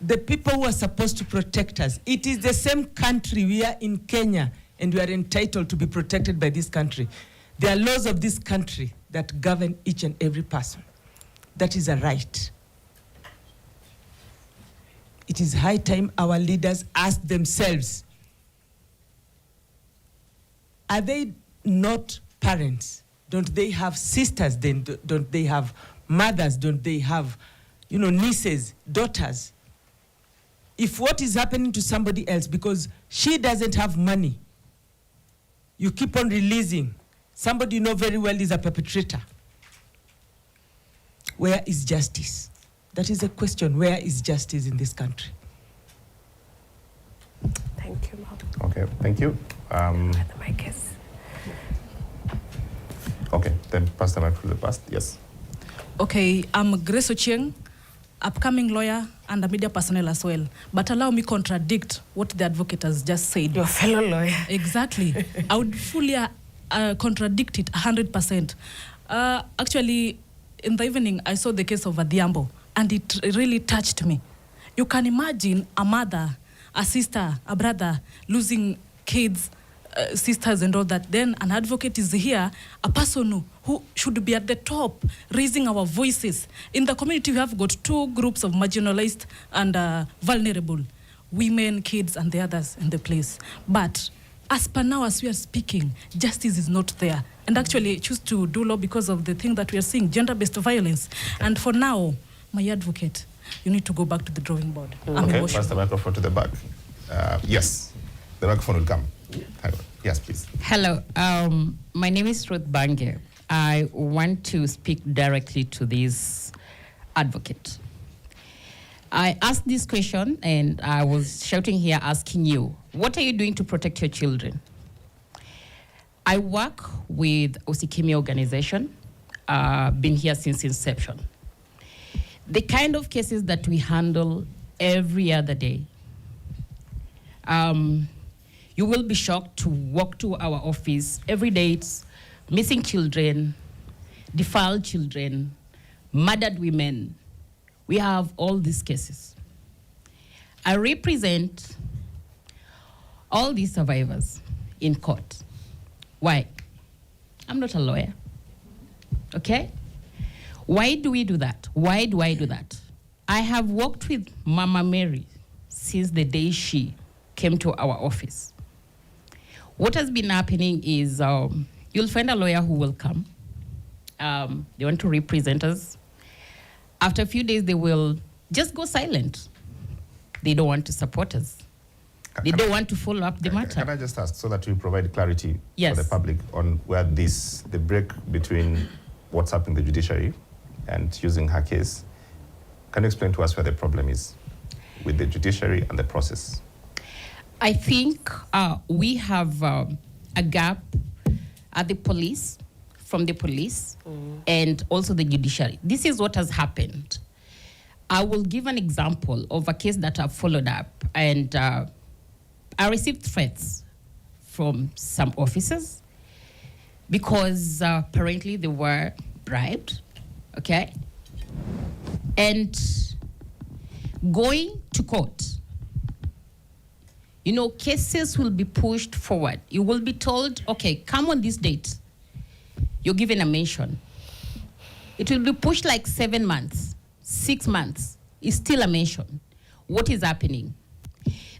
The people who are supposed to protect us, it is the same country. We are in Kenya and we are entitled to be protected by this country. There are laws of this country that govern each and every person. That is a right. It is high time our leaders ask themselves, are they not parents? Don't they have sisters? Then don't they have mothers? Don't they have, nieces, daughters? If what is happening to somebody else because she doesn't have money, you keep on releasing, somebody you know very well is a perpetrator. Where is justice? That is a question. Where is justice in this country? Thank you, Mom. Okay, thank you. The mic is. Okay, then pass the mic to the past. Yes. Okay, I'm Grace Ochieng, upcoming lawyer and a media personnel as well. But allow me contradict what the advocate has just said. Your fellow lawyer. Exactly. I would fully contradict it 100%. Actually, in the evening, I saw the case of Adhiambo, and it really touched me. You can imagine a mother, a sister, a brother losing kids, sisters and all that. Then an advocate is here, a person who should be at the top, raising our voices. In the community, we have got two groups of marginalized and vulnerable, women, kids, and the others in the place. But as per now, as we are speaking, justice is not there. And actually, I choose to do law because of the thing that we are seeing, gender-based violence. And for now, my advocate, you need to go back to the drawing board. Okay, pass the microphone to the back. Yes, the microphone will come. Yes, please. Hello, my name is Ruth Bange. I want to speak directly to this advocate. I asked this question and I was shouting here asking you, what are you doing to protect your children? I work with Osikimi organization, been here since inception. The kind of cases that we handle every other day, you will be shocked to walk to our office. Every day it's missing children, defiled children, murdered women. We have all these cases. I represent all these survivors in court. Why? I'm not a lawyer, okay? Why do we do that? Why do I do that? I have worked with Mama Mary since the day she came to our office. What has been happening is you'll find a lawyer who will come. They want to represent us. After a few days, they will just go silent. They don't want to support us. They don't want to follow up the matter. Can I just ask, so that we provide clarity Yes. for the public on where the break between what's happening in the judiciary and using her case, can you explain to us where the problem is with the judiciary and the process? I think we have a gap at the police, from the police, and also the judiciary. This is what has happened. I will give an example of a case that I've followed up, and I received threats from some officers because apparently they were bribed, okay? And going to court, you know, cases will be pushed forward. You will be told, okay, come on this date. You're given a mention. It will be pushed like 7 months, 6 months. It's still a mention. What is happening?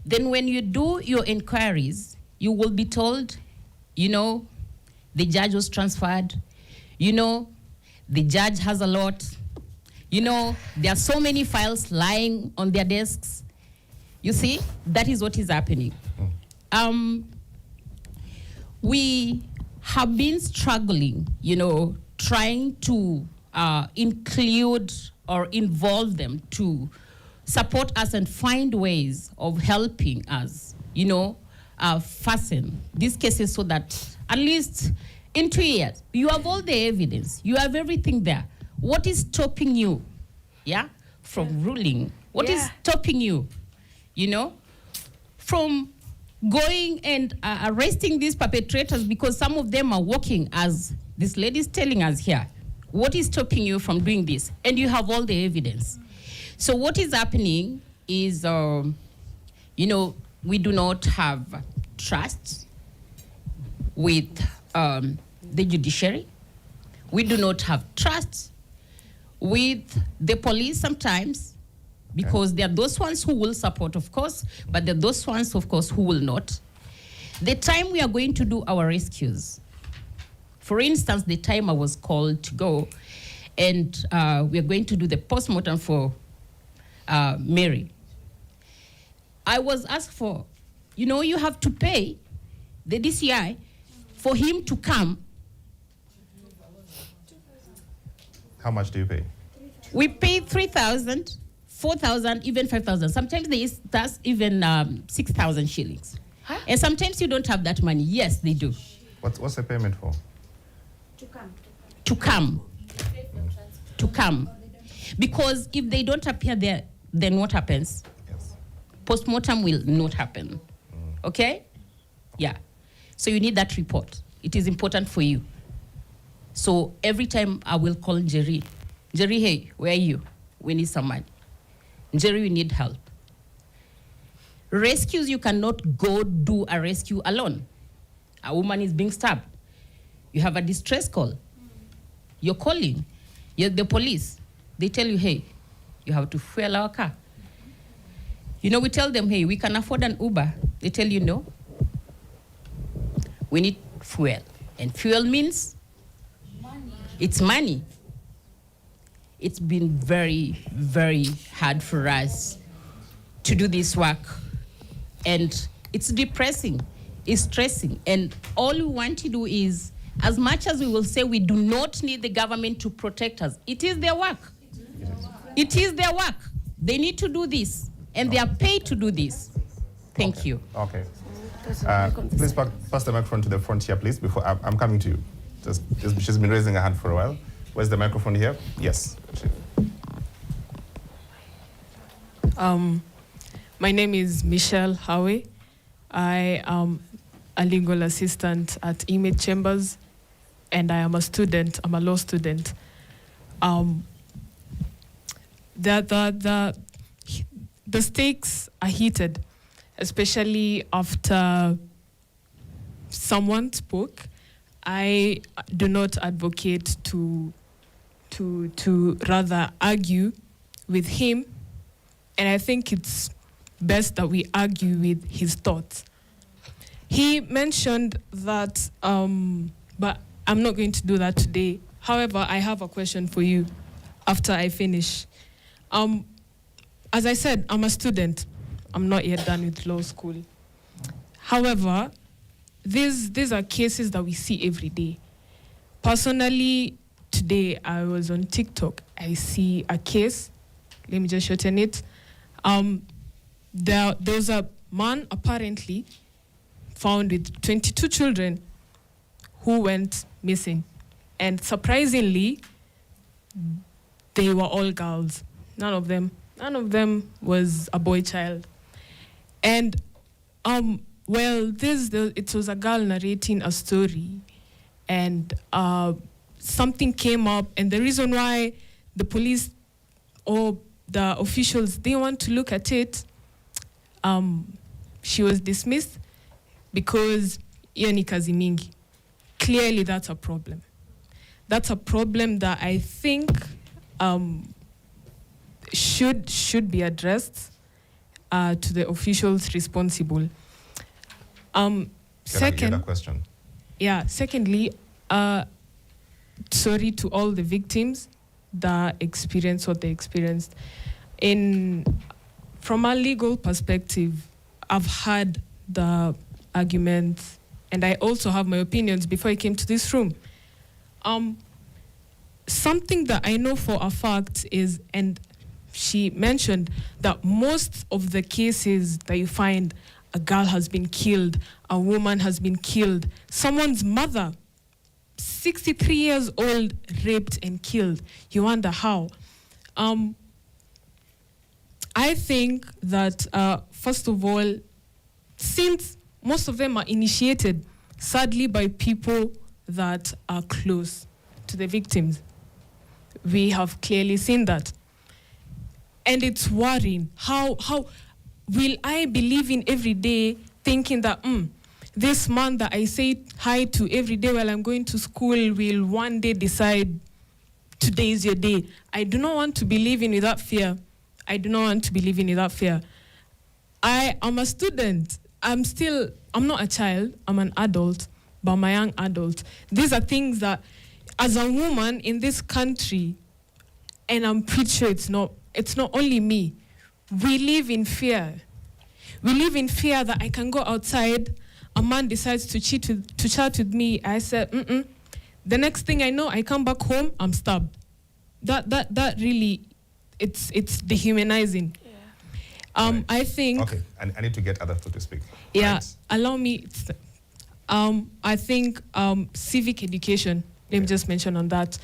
Then when you do your inquiries, you will be told, you know, the judge was transferred. You know, the judge has a lot. You know, there are so many files lying on their desks. You see, that is what is happening. We have been struggling, you know, trying to include or involve them to support us and find ways of helping us, you know, fasten these cases so that at least in 2 years, you have all the evidence, you have everything there. What is stopping you, from ruling? What is stopping you, you know, from going and arresting these perpetrators, because some of them are working, as this lady is telling us here. What is stopping you from doing this? And you have all the evidence. So what is happening is, you know, we do not have trust with the judiciary. We do not have trust with the police sometimes, because there are those ones who will support, of course, but there are those ones, of course, who will not. The time we are going to do our rescues, for instance, the time I was called to go, and we are going to do the postmortem for Mary, I was asked for, you know, you have to pay the DCI for him to come. How much do you pay? We pay 3,000, 4,000, even 5,000. Sometimes that's even 6,000 shillings. Huh? And sometimes you don't have that money. Yes, they do. What's the payment for? To come. Because if they don't appear there, then what happens? Yes. Postmortem will not happen. Okay? Yeah. So you need that report. It is important for you. So every time I will call Jerry, hey, where are you? We need some money. Jerry, we need help. Rescues, you cannot go do a rescue alone. A woman is being stabbed. You have a distress call. You're calling. You're the police. They tell you, hey, you have to fuel our car. You know, we tell them, hey, we can afford an Uber. They tell you, no. We need fuel. And fuel means it's money. It's been very, very hard for us to do this work. And it's depressing, it's stressing. And all we want to do is, as much as we will say we do not need the government to protect us, it is their work. It is their work. They need to do this, and they are paid to do this. Thank you. Okay. Please pass the microphone to the front here, please, before I'm coming to you. She's been raising her hand for a while. Where's the microphone here? Yes. My name is Michelle Howe. I am a legal assistant at Inmate Chambers, and I am a student. I'm a law student. The stakes are heated, especially after someone spoke. I do not advocate to rather argue with him, and I think it's best that we argue with his thoughts. He mentioned that, but I'm not going to do that today. However, I have a question for you after I finish. As I said, I'm a student. I'm not yet done with law school. However, these are cases that we see every day. Personally, today I was on TikTok. I see a case. Let me just shorten it. There was a man apparently found with 22 children who went missing. And surprisingly, they were all girls. None of them was a boy child. And it was a girl narrating a story, and something came up, and the reason why the police or the officials didn't want to look at it, she was dismissed because hiyo ni kazi mingi. Clearly, that's a problem. That's a problem that I think should be addressed to the officials responsible. Second question. Yeah. Secondly, sorry to all the victims that experienced what they experienced. From a legal perspective, I've had the arguments, and I also have my opinions before I came to this room. Something that I know for a fact is, and she mentioned that most of the cases that you find, a girl has been killed, a woman has been killed, someone's mother, 63 years old, raped and killed. You wonder how. I think that, first of all, since most of them are initiated, sadly, by people that are close to the victims, we have clearly seen that. And it's worrying. How will I be living every day thinking that this man that I say hi to every day while I'm going to school will one day decide today is your day? I do not want to be living with that fear. I do not want to be living with that fear. I am a student. I'm not a child. I'm an adult, but I'm a young adult. These are things that, as a woman in this country, and I'm pretty sure it's not only me, we live in fear. We live in fear that I can go outside, a man decides to chat with me, I said, the next thing I know, I come back home, I'm stabbed. That really, it's dehumanizing. Right. I think... Okay, I need to get other people to speak. Yeah, Right. allow me. I think civic education, let me just mention on that.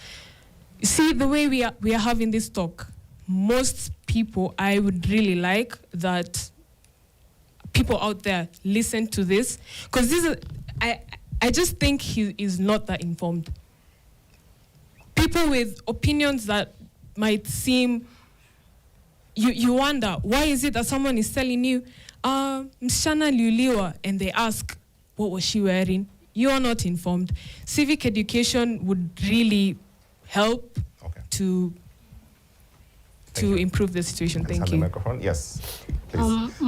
You see, the way we are having this talk, most people, I would really like that people out there listen to this, because I just think he is not that informed. People with opinions that might seem, you wonder, why is it that someone is telling you, msichana aliuliwa, and they ask, what was she wearing? You are not informed. Civic education would really help to improve the situation. Thank you. The microphone. Yes, please.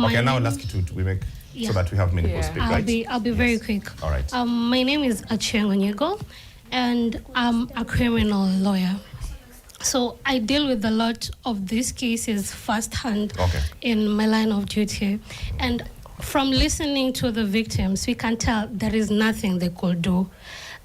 Okay, now I'll ask you to mimic so that we have many people speak, right? I'll be very quick. All right. My name is Achieng Onyego, and I'm a criminal lawyer. So I deal with a lot of these cases firsthand in my line of duty. And from listening to the victims, we can tell there is nothing they could do.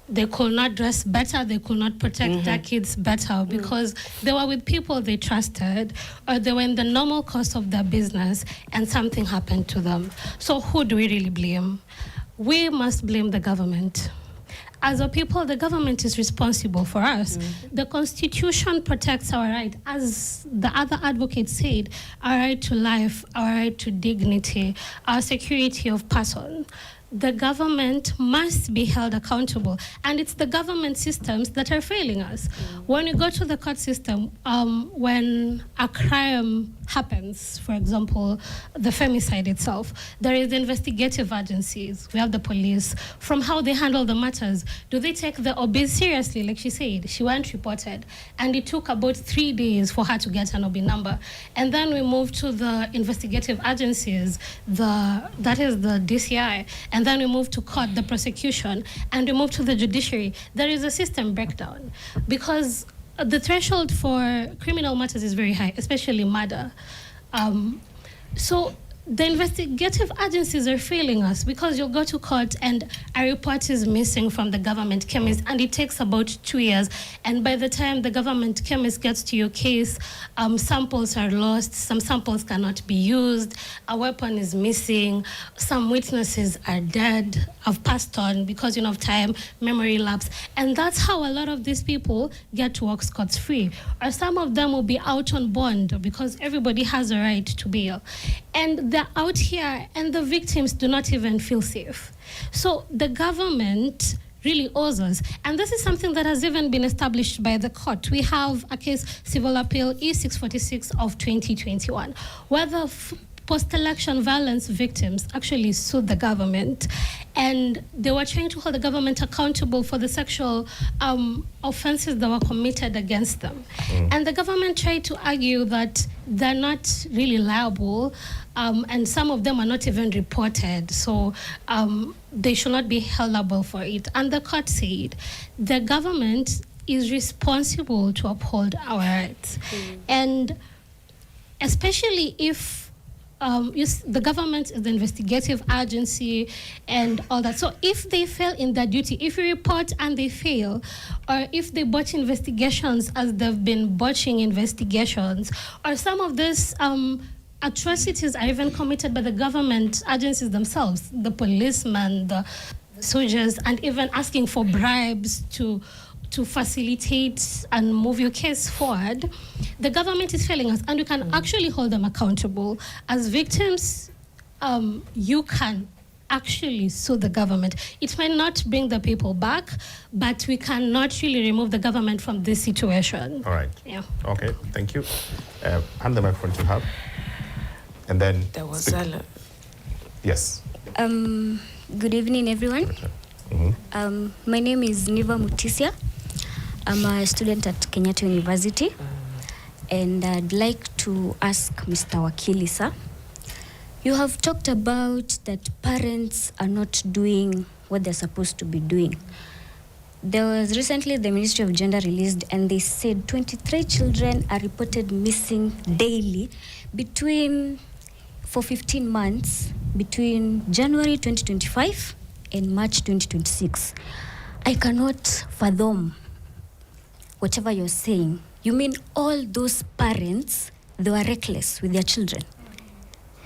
They could not dress better, they could not protect their kids better because they were with people they trusted, or they were in the normal course of their business and something happened to them. So who do we really blame? We must blame the government. As a people, the government is responsible for us. The Constitution protects our right, as the other advocates said, our right to life, our right to dignity, our security of person. The government must be held accountable, and it's the government systems that are failing us. When you go to the court system, when a crime happens, for example, the femicide itself, there is investigative agencies. We have the police. From how they handle the matters, do they take the OB seriously? Like she said, she went reported, and it took about 3 days for her to get an OB number. And then we move to the investigative agencies, that is the DCI, and then we move to court, the prosecution, and we move to the judiciary. There is a system breakdown because the threshold for criminal matters is very high, especially murder. So the investigative agencies are failing us, because you'll go to court and a report is missing from the government chemist, and it takes about 2 years. And by the time the government chemist gets to your case, samples are lost, some samples cannot be used, a weapon is missing, some witnesses are dead, have passed on because of time, memory lapse. And that's how a lot of these people get to walk scot-free. Or some of them will be out on bond because everybody has a right to bail. And they're out here and the victims do not even feel safe. So the government really owes us. And this is something that has even been established by the court. We have a case, Civil Appeal E646 of 2021, where the post-election violence victims actually sued the government, and they were trying to hold the government accountable for the sexual offenses that were committed against them. And the government tried to argue that they're not really liable, and some of them are not even reported, so they should not be held liable for it. And the court said the government is responsible to uphold our rights. And especially if the government is the investigative agency and all that. So if they fail in their duty, if you report and they fail, or if they botch investigations as they've been botching investigations, or some of these atrocities are even committed by the government agencies themselves, the policemen, the soldiers, and even asking for bribes to facilitate and move your case forward, the government is failing us, and you can actually hold them accountable. As victims, you can actually sue the government. It might not bring the people back, but we cannot really remove the government from this situation. All right. Yeah. Okay, thank you. Hand the microphone to her. And then... There was a... Yes. Good evening, everyone. My name is Niva Mutisia. I'm a student at Kenyatta University, and I'd like to ask Mr. Wakili, sir. You have talked about that parents are not doing what they're supposed to be doing. There was recently the Ministry of Gender released, and they said 23 children are reported missing daily for 15 months between January 2025 and March 2026. I cannot fathom whatever you're saying. You mean all those parents, they were reckless with their children?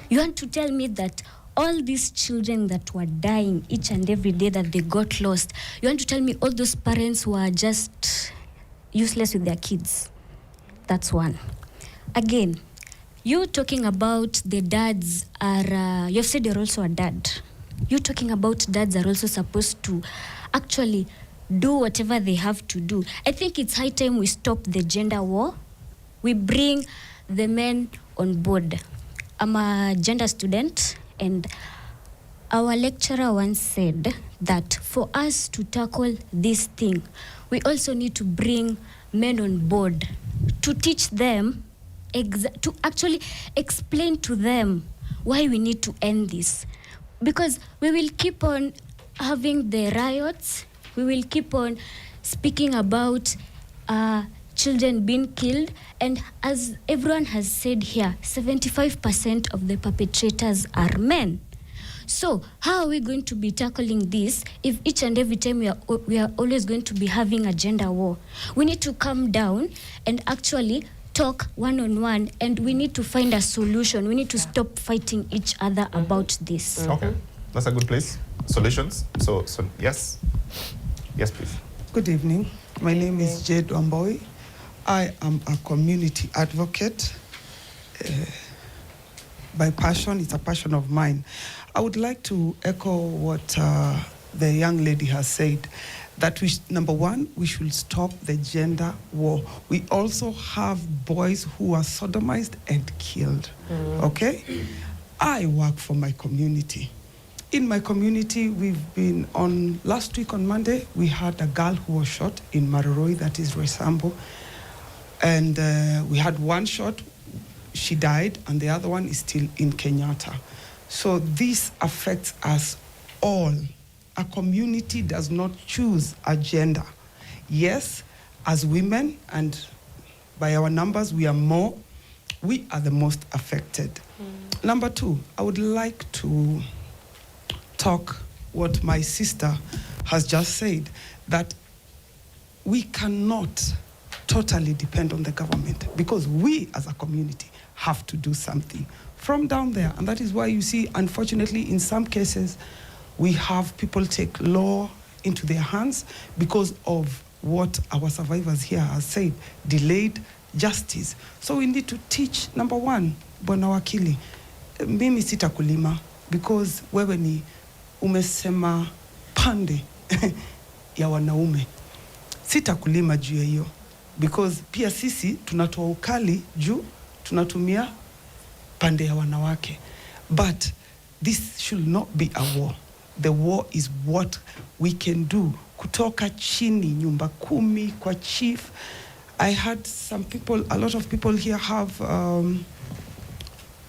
You want to tell me that all these children that were dying each and every day that they got lost, you want to tell me all those parents were just useless with their kids? That's one. Again, you talking about the dads are, you've said you're also a dad. You talking about dads are also supposed to actually do whatever they have to do. I think it's high time we stop the gender war. We bring the men on board. I'm a gender student, and our lecturer once said that for us to tackle this thing, we also need to bring men on board to teach them, to actually explain to them why we need to end this. Because we will keep on having the riots, we will keep on speaking about children being killed, and as everyone has said here, 75% of the perpetrators are men. So how are we going to be tackling this if each and every time we are always going to be having a gender war? We need to calm down and actually talk one-on-one, and we need to find a solution. We need to stop fighting each other about this. Okay, that's a good place. Solutions? So yes. Yes, please. Good evening. My name is Jade Wamboi. I am a community advocate. By passion, it's a passion of mine. I would like to echo what the young lady has said, that number one, we should stop the gender war. We also have boys who are sodomized and killed, okay? I work for my community. In my community, we've been last week on Monday, we had a girl who was shot in Maroroi, that is Roysambu. And we had one shot, she died, and the other one is still in Kenyatta. So this affects us all. A community does not choose a gender. Yes, as women, and by our numbers, we are more, we are the most affected. Number two, I would like to talk what my sister has just said, that we cannot totally depend on the government, because we as a community have to do something from down there. And that is why you see, unfortunately, in some cases, we have people take law into their hands because of what our survivors here have said, delayed justice. So we need to teach, number one, Bwana Wakili, mimi sitakulima because wewe ni umesema pande ya wanaume. Sitakulima juu ya hiyo because pia sisi tunatoa ukali juu tunatumia pande ya wanawake. But this should not be a war. The war is what we can do. Kutoka chini, nyumba kumi kwa chief. I had some people, a lot of people here have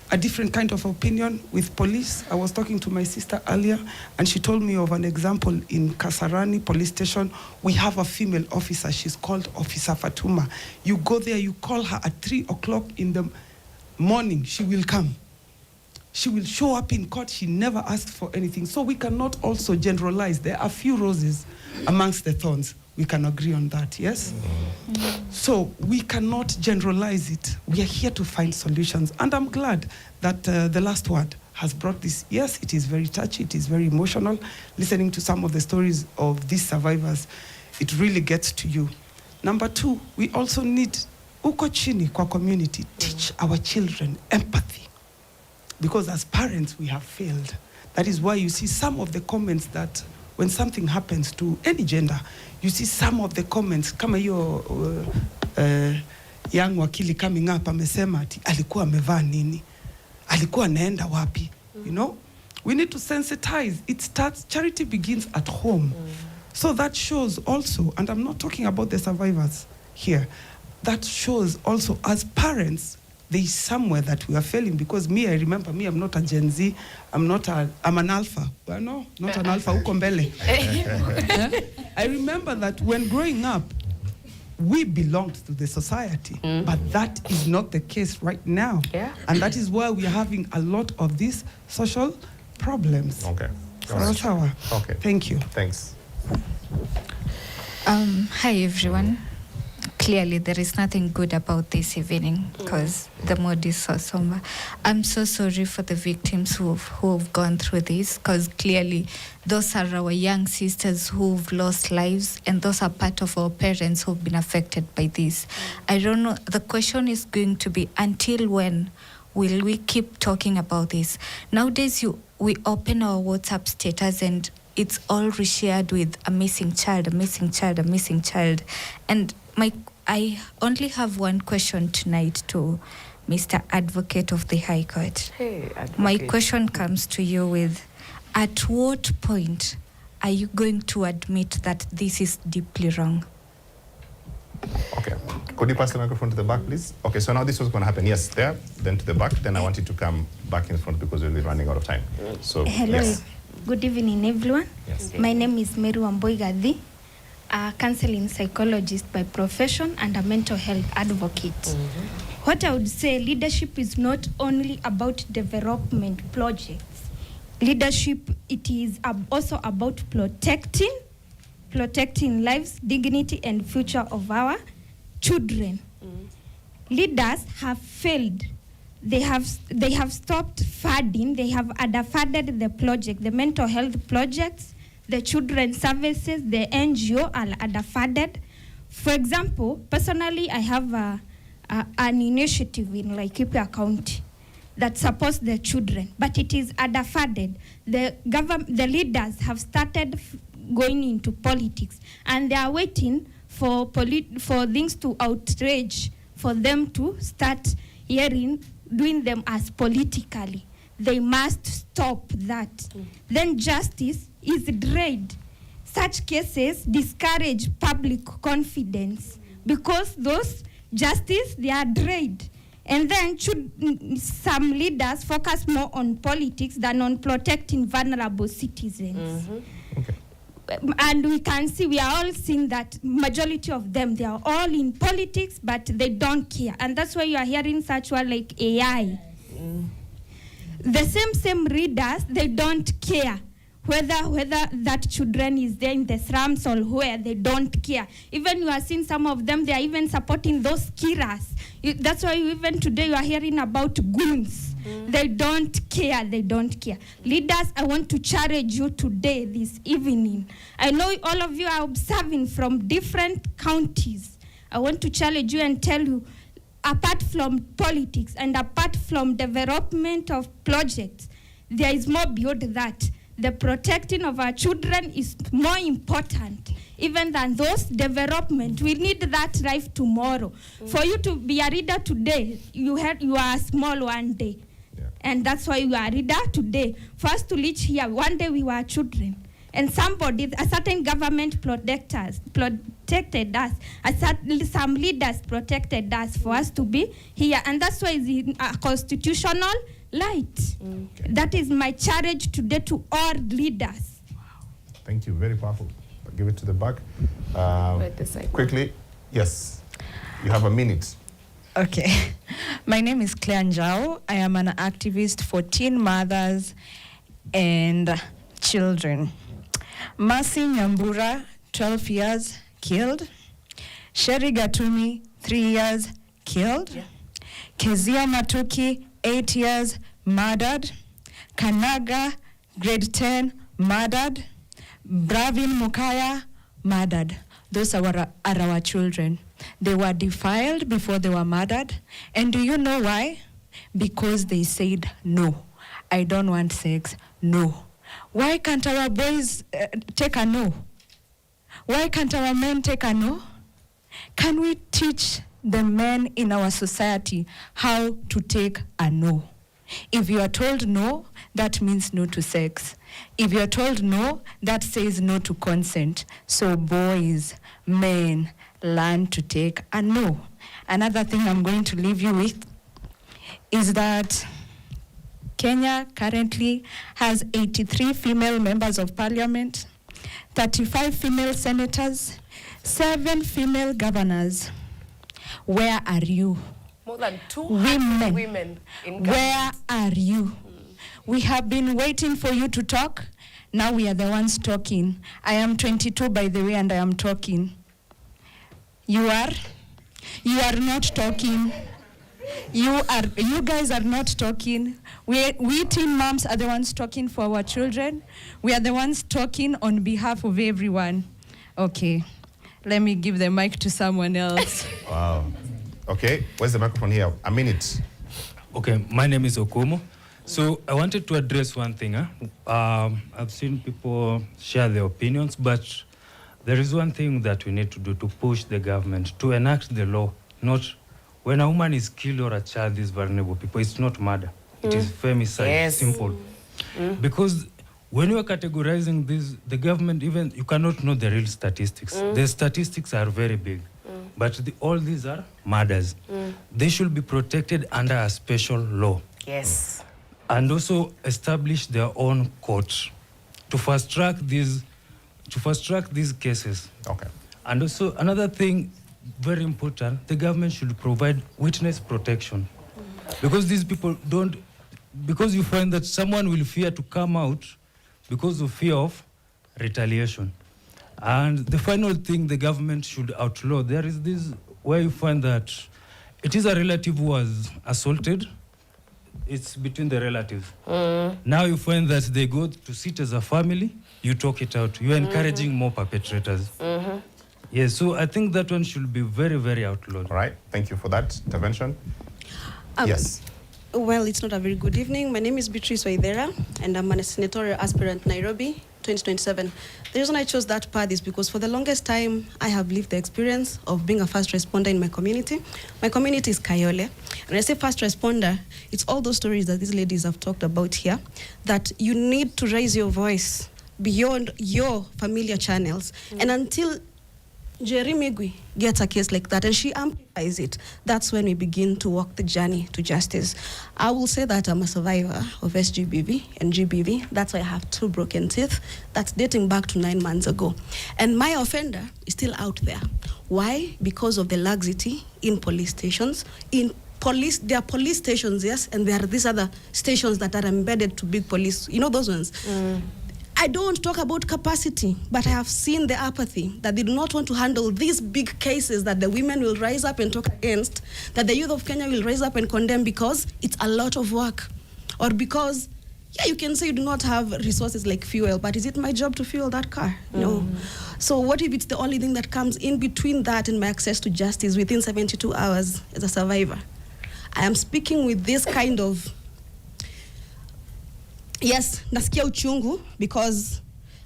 a different kind of opinion with police. I was talking to my sister earlier, and she told me of an example in Kasarani police station. We have a female officer. She's called Officer Fatuma. You go there, you call her at 3 o'clock in the morning, she will come. She will show up in court. She never asks for anything. So we cannot also generalize. There are few roses amongst the thorns. We can agree on that, yes? So we cannot generalize it. We are here to find solutions. And I'm glad that the last word has brought this. Yes, it is very touchy. It is very emotional. Listening to some of the stories of these survivors, it really gets to you. Number two, we also need uko chini kwa community, teach our children empathy. Because as parents, we have failed. That is why you see some of the comments that when something happens to any gender, you see some of the comments, kama hiyo young wakili coming up, amesema ati alikuwa amevaa nini? Alikuwa anaenda wapi? You know? We need to sensitize. It starts, charity begins at home. So that shows also, and I'm not talking about the survivors here, that shows also as parents, there is somewhere that we are failing, because me, I remember, me, I'm not a Gen Z, I'm an alpha. Well, no, not an alpha, uko mbele. I remember that when growing up, we belonged to the society, but that is not the case right now. Yeah. And that is why we are having a lot of these social problems. Okay. Okay. Thank you. Thanks. Hi, everyone. Clearly, there is nothing good about this evening because the mood is so somber. I'm so sorry for the victims who've gone through this, because clearly those are our young sisters who've lost lives, and those are part of our parents who've been affected by this. I don't know, the question is going to be, until when will we keep talking about this? Nowadays, we open our WhatsApp status and it's all reshared with a missing child, a missing child, a missing child. And I only have one question tonight to Mr. Advocate of the High Court. Hey, Advocate. My question comes to you with, at what point are you going to admit that this is deeply wrong? Okay. Could you pass the microphone to the back, please? Okay, so now this was going to happen. Yes, there, then to the back. Then I want you to come back in front because we'll be running out of time. So, Hello. yes. Good evening, everyone. Yes. My name is Meru Amboi Gadi, a counseling psychologist by profession and a mental health advocate. What I would say, leadership is not only about development projects. Leadership, it is also about protecting lives, dignity, and future of our children. Leaders have failed. They have stopped funding. They have underfunded the project, the mental health projects, the children's services, the NGO are underfunded. For example, personally, I have an initiative in Laikipia County that supports the children, but it is underfunded. The leaders have started going into politics, and they are waiting for things to outrage, for them to start doing them as politically. They must stop that. Then justice is delayed. Such cases discourage public confidence because those justice, they are delayed. And then some leaders focus more on politics than on protecting vulnerable citizens. Okay. and we can see, we are all seeing that majority of them, they are all in politics, but they don't care. And that's why you are hearing such word like AI. The same readers, they don't care whether that children is there in the slums or where, they don't care. Even you are seeing some of them, they are even supporting those killers. That's why even today you are hearing about goons. They don't care, they don't care. Leaders, I want to challenge you today, this evening. I know all of you are observing from different counties. I want to challenge you and tell you, apart from politics and apart from development of projects, there is more beyond that. The protecting of our children is more important even than those development. We need that life tomorrow. For you to be a leader today, you are small one day. And that's why you are a leader today. For us to reach here, one day we were children. And a certain government protected us. Some leaders protected us for us to be here. And that's why it's a constitutional right. That is my challenge today to all leaders. Thank you. Very powerful. I'll give it to the back. Quickly. Yes. You have a minute. Okay. My name is Claire Njau. I am an activist for teen mothers and children. Mercy Nyambura, 12 years, killed. Sherry Gatumi, 3 years, killed. Kezia Matuki, 8 years, murdered. Kanaga, grade 10, murdered. Bravin Mukaya, murdered. Those are our children. They were defiled before they were murdered. And do you know why? Because they said, no, I don't want sex, no. Why can't our boys take a no? Why can't our men take a no? Can we teach the men in our society how to take a no? If you are told no, that means no to sex. If you are told no, that says no to consent. So boys, men, learn to take a no. Another thing I'm going to leave you with is that Kenya currently has 83 female members of parliament, 35 female senators, 7 female governors. Where are you? More than 200 women in government. Where are you? We have been waiting for you to talk. Now we are the ones talking. I am 22, by the way, and I am talking. You are not talking. You guys are not talking. We teen moms are the ones talking for our children. We are the ones talking on behalf of everyone. Okay, let me give the mic to someone else. Wow. Okay, where's the microphone here? A minute. Okay, my name is Okumu. So I wanted to address one thing. I've seen people share their opinions, but there is one thing that we need to do to push the government to enact the law. Not when a woman is killed or a child is vulnerable people, it's not murder. It is femicide, Yes. simple. Because when you are categorizing this, the government, even you cannot know the real statistics. The statistics are very big. But all these are murders. They should be protected under a special law. Yes. And also establish their own court to fast track these cases. Okay. And also another thing very important, the government should provide witness protection. Because these people because you find that someone will fear to come out because of fear of retaliation. And the final thing the government should outlaw, there is this where you find that it is a relative who was assaulted, it's between the relatives. Now you find that they go to sit as a family, you talk it out. You're encouraging more perpetrators. Yes, so I think that one should be very, very outlawed. All right, thank you for that intervention. Yes. Well, it's not a very good evening. My name is Beatrice Waithera, and I'm a senatorial aspirant Nairobi 2027. The reason I chose that path is because for the longest time, I have lived the experience of being a first responder in my community. My community is Kayole. And I say first responder, it's all those stories that these ladies have talked about here, that you need to raise your voice beyond your familiar channels. And until Jerry Migui gets a case like that and she amplifies it, that's when we begin to walk the journey to justice. I will say that I'm a survivor of SGBV and GBV. That's why I have 2 broken teeth. That's dating back to 9 months ago. And my offender is still out there. Why? Because of the laxity in police stations. There are police stations, yes, and there are these other stations that are embedded to big police. You know those ones? I don't talk about capacity, but I have seen the apathy that they do not want to handle these big cases that the women will rise up and talk against, that the youth of Kenya will rise up and condemn because it's a lot of work. Or because, yeah, you can say you do not have resources like fuel, but is it my job to fuel that car? No. So what if it's the only thing that comes in between that and my access to justice within 72 hours as a survivor? I am speaking with this kind of, yes, nasikia uchungu, because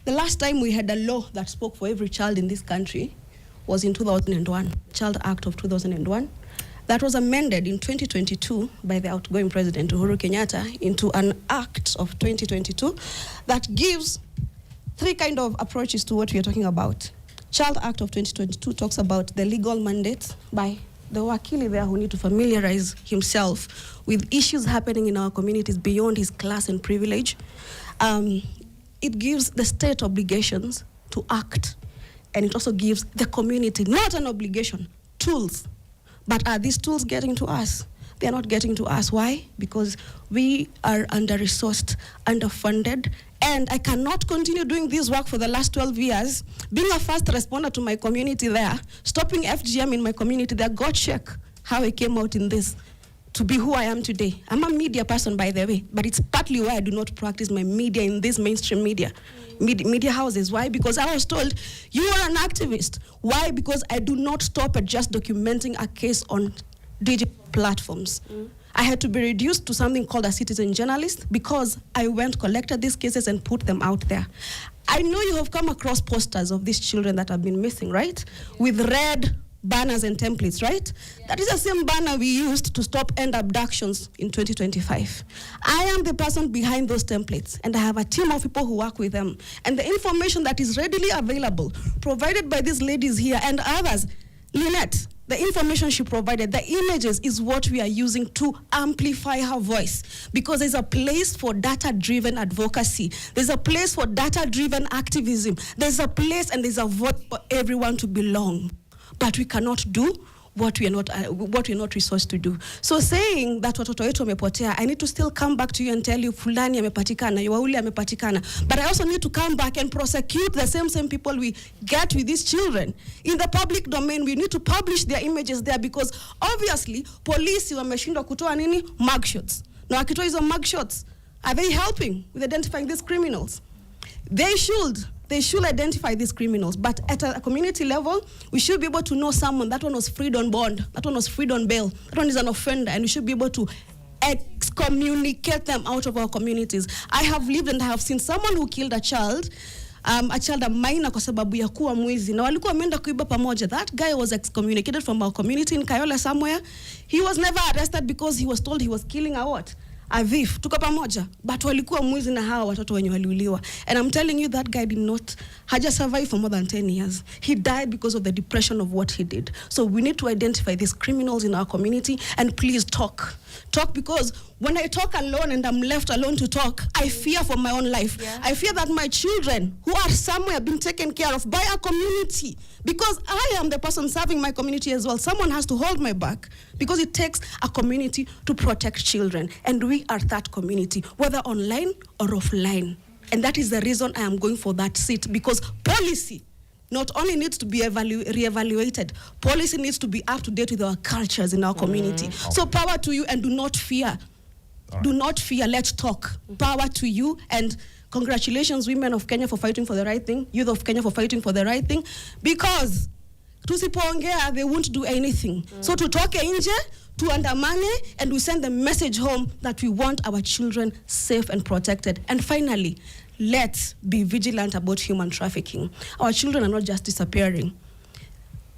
the last time we had a law that spoke for every child in this country was in 2001, Child Act of 2001. That was amended in 2022 by the outgoing President Uhuru Kenyatta into an act of 2022 that gives 3 kind of approaches to what we are talking about. Child Act of 2022 talks about the legal mandate by the wakili there who need to familiarize himself with issues happening in our communities beyond his class and privilege. It gives the state obligations to act, and it also gives the community, not an obligation, tools. But are these tools getting to us? They're not getting to us. Why? Because we are under-resourced, underfunded, and I cannot continue doing this work for the last 12 years, being a first responder to my community there, stopping FGM in my community there. God check how I came out in this to be who I am today. I'm a media person, by the way, but it's partly why I do not practice my media in this mainstream media houses. Why? Because I was told, you are an activist. Why? Because I do not stop at just documenting a case on digital platforms. I had to be reduced to something called a citizen journalist because I went, collected these cases and put them out there. I know you have come across posters of these children that have been missing, right? With red banners and templates, right? That is the same banner we used to stop end abductions in 2025. I am the person behind those templates, and I have a team of people who work with them. And the information that is readily available, provided by these ladies here and others, Lynette, the information she provided, the images is what we are using to amplify her voice, because there's a place for data-driven advocacy. There's a place for data-driven activism. There's a place and there's a voice for everyone to belong. But we cannot do what we are not resourced to do. So saying that watoto wetu wamepotea, I need to still come back to you and tell you fulani amepatikana, Yuauli amepatikana. But I also need to come back and prosecute the same people we get with these children. In the public domain, we need to publish their images there, because obviously polisi wameshindwa kutoa nini? Mugshots. Na wakitoa hizo mugshots, are they helping with identifying these criminals? They should identify these criminals, but at a community level, we should be able to know someone. That one was freed on bond, that one was freed on bail, that one is an offender, and we should be able to excommunicate them out of our communities. I have lived and I have seen someone who killed a child, a minor, kwa sababu ya kuwa mwizi, na walikuwa wameenda kuiba pamoja. That guy was excommunicated from our community in Kayole somewhere. He was never arrested because he was told he was killing a what? A thief. Tuko pamoja, but walikuwa mwizi na hawa watoto wenye waliuliwa. And I'm telling you, that guy did not, haja survive for more than 10 years. He died because of the depression of what he did. So we need to identify these criminals in our community, and please talk. Talk, because when I talk alone and I'm left alone to talk, I fear for my own life. Yeah. I fear that my children who are somewhere being taken care of by a community, because I am the person serving my community as well. Someone has to hold my back, because it takes a community to protect children. And we are that community, whether online or offline. And that is the reason I am going for that seat, because policy not only needs to be reevaluated, policy needs to be up to date with our cultures in our community. Okay. So power to you, and do not fear. Right. Do not fear, let's talk. Power to you, and congratulations, women of Kenya, for fighting for the right thing, youth of Kenya for fighting for the right thing, because tusipoongea, they won't do anything. So tutoke nje, tuandamane, and we send the message home that we want our children safe and protected. And finally, let's be vigilant about human trafficking. Our children are not just disappearing.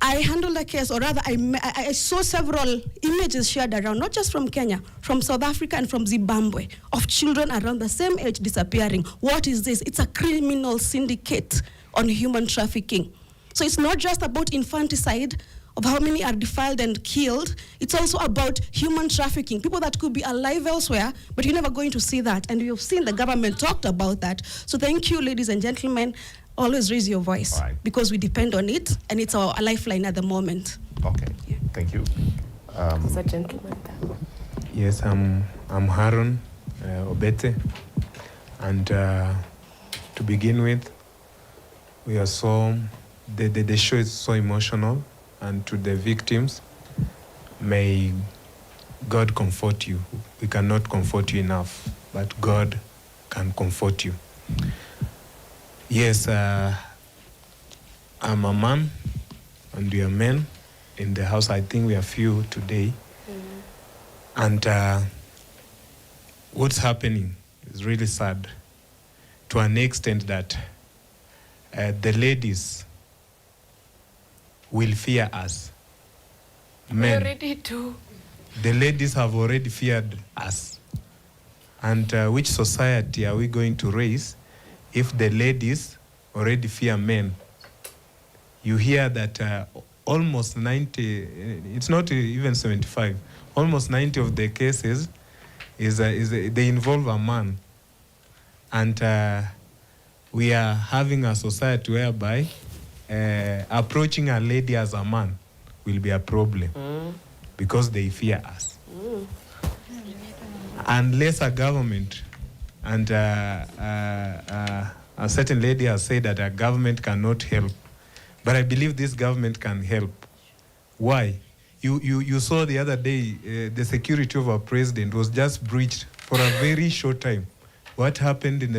I handled a case, or rather I saw several images shared around, not just from Kenya, from South Africa and from Zimbabwe, of children around the same age disappearing. What is this? It's a criminal syndicate on human trafficking. So it's not just about infanticide, of how many are defiled and killed. It's also about human trafficking, people that could be alive elsewhere, but you're never going to see that. And you've seen the government talked about that. So thank you, ladies and gentlemen. Always raise your voice, because we depend on it, and it's our lifeline at the moment. Okay, thank you. There's a gentleman there. Yes, I'm Haron Obete, and to begin with, we are so the show is so emotional, and to the victims, may God comfort you. We cannot comfort you enough, but God can comfort you. Yes, I'm a man, and we are men in the house. I think we are few today. And what's happening is really sad, to an extent that the ladies will fear us. Men. We already do. The ladies have already feared us. And which society are we going to raise if the ladies already fear men? You hear that almost 90, it's not even 75, almost 90 of the cases they involve a man. And we are having a society whereby approaching a lady as a man will be a problem because they fear us. Unless a government, and a certain lady has said that a government cannot help, but I believe this government can help. Why? You saw the other day the security of our president was just breached for a very short time. What happened in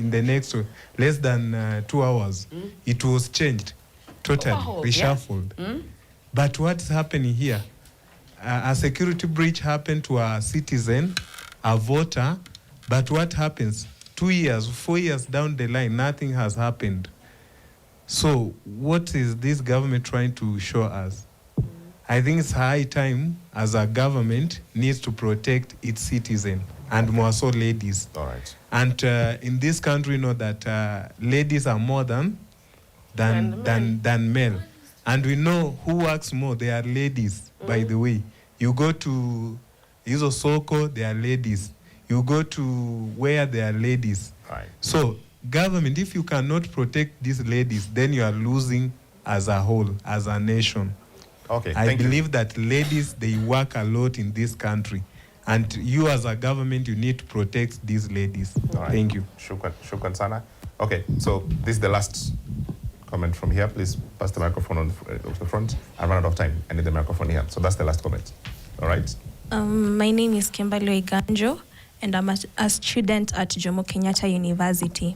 the next less than 2 hours? It was changed, totally reshuffled. Yeah. But what's happening here? A security breach happened to a citizen, a voter, but what happens? 2 years, 4 years down the line, nothing has happened. So what is this government trying to show us? I think it's high time as a government needs to protect its citizen, and more so ladies. All right. And in this country, know that ladies are more than male. And we know who works more. They are ladies, by the way. You go to Izo Soko, they are ladies. You go to where there are ladies. Right. So government, if you cannot protect these ladies, then you are losing as a whole, as a nation. Okay, I believe that ladies, they work a lot in this country. And you as a government, you need to protect these ladies. All right. Thank you. Shukran sana. Okay, so this is the last comment from here. Please pass the microphone on the front. I ran out of time. I need the microphone here. So that's the last comment. All right. My name is Kimberly Iganjo, and I'm a student at Jomo Kenyatta University.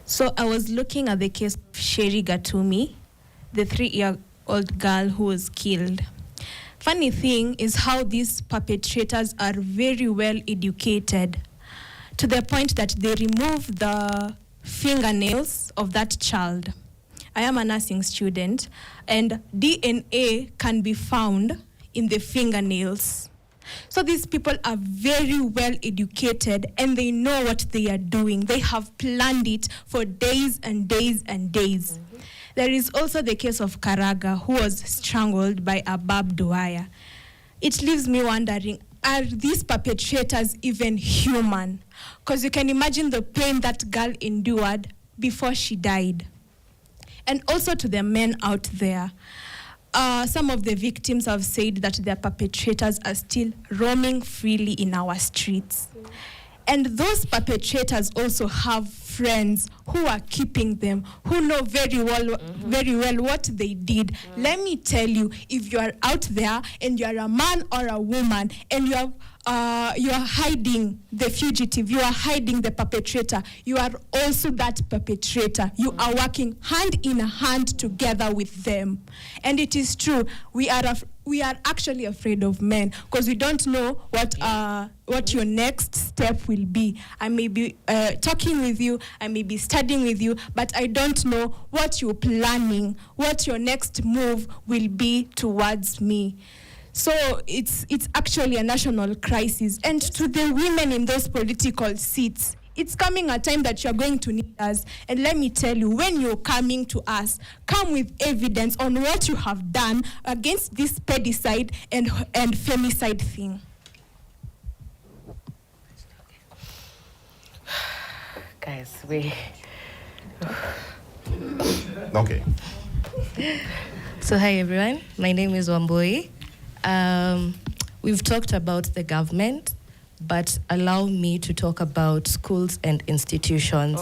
So I was looking at the case of Sheri Gatumi, the 3-year-old girl who was killed. Funny thing is how these perpetrators are very well educated, to the point that they remove the fingernails of that child. I am a nursing student, and DNA can be found in the fingernails. So these people are very well educated, and they know what they are doing. They have planned it for days and days and days. There is also the case of Karaga, who was strangled by a barbed wire. It leaves me wondering, are these perpetrators even human? Because you can imagine the pain that girl endured before she died. And also to the men out there, some of the victims have said that their perpetrators are still roaming freely in our streets. And those perpetrators also have friends who are keeping them, who know very well what they did. Let me tell you, if you are out there and you are a man or a woman and you are hiding the fugitive, you are hiding the perpetrator, you are also that perpetrator. You are working hand in hand together with them. And it is true, we are actually afraid of men because we don't know what your next step will be. I may be talking with you, I may be studying with you, but I don't know what you're planning, what your next move will be towards me. So it's actually a national crisis. And to the women in those political seats, it's coming a time that you're going to need us. And let me tell you, when you're coming to us, come with evidence on what you have done against this pedicide and femicide thing. Guys, we... Okay. So hi everyone, my name is Wamboi. We've talked about the government, but allow me to talk about schools and institutions.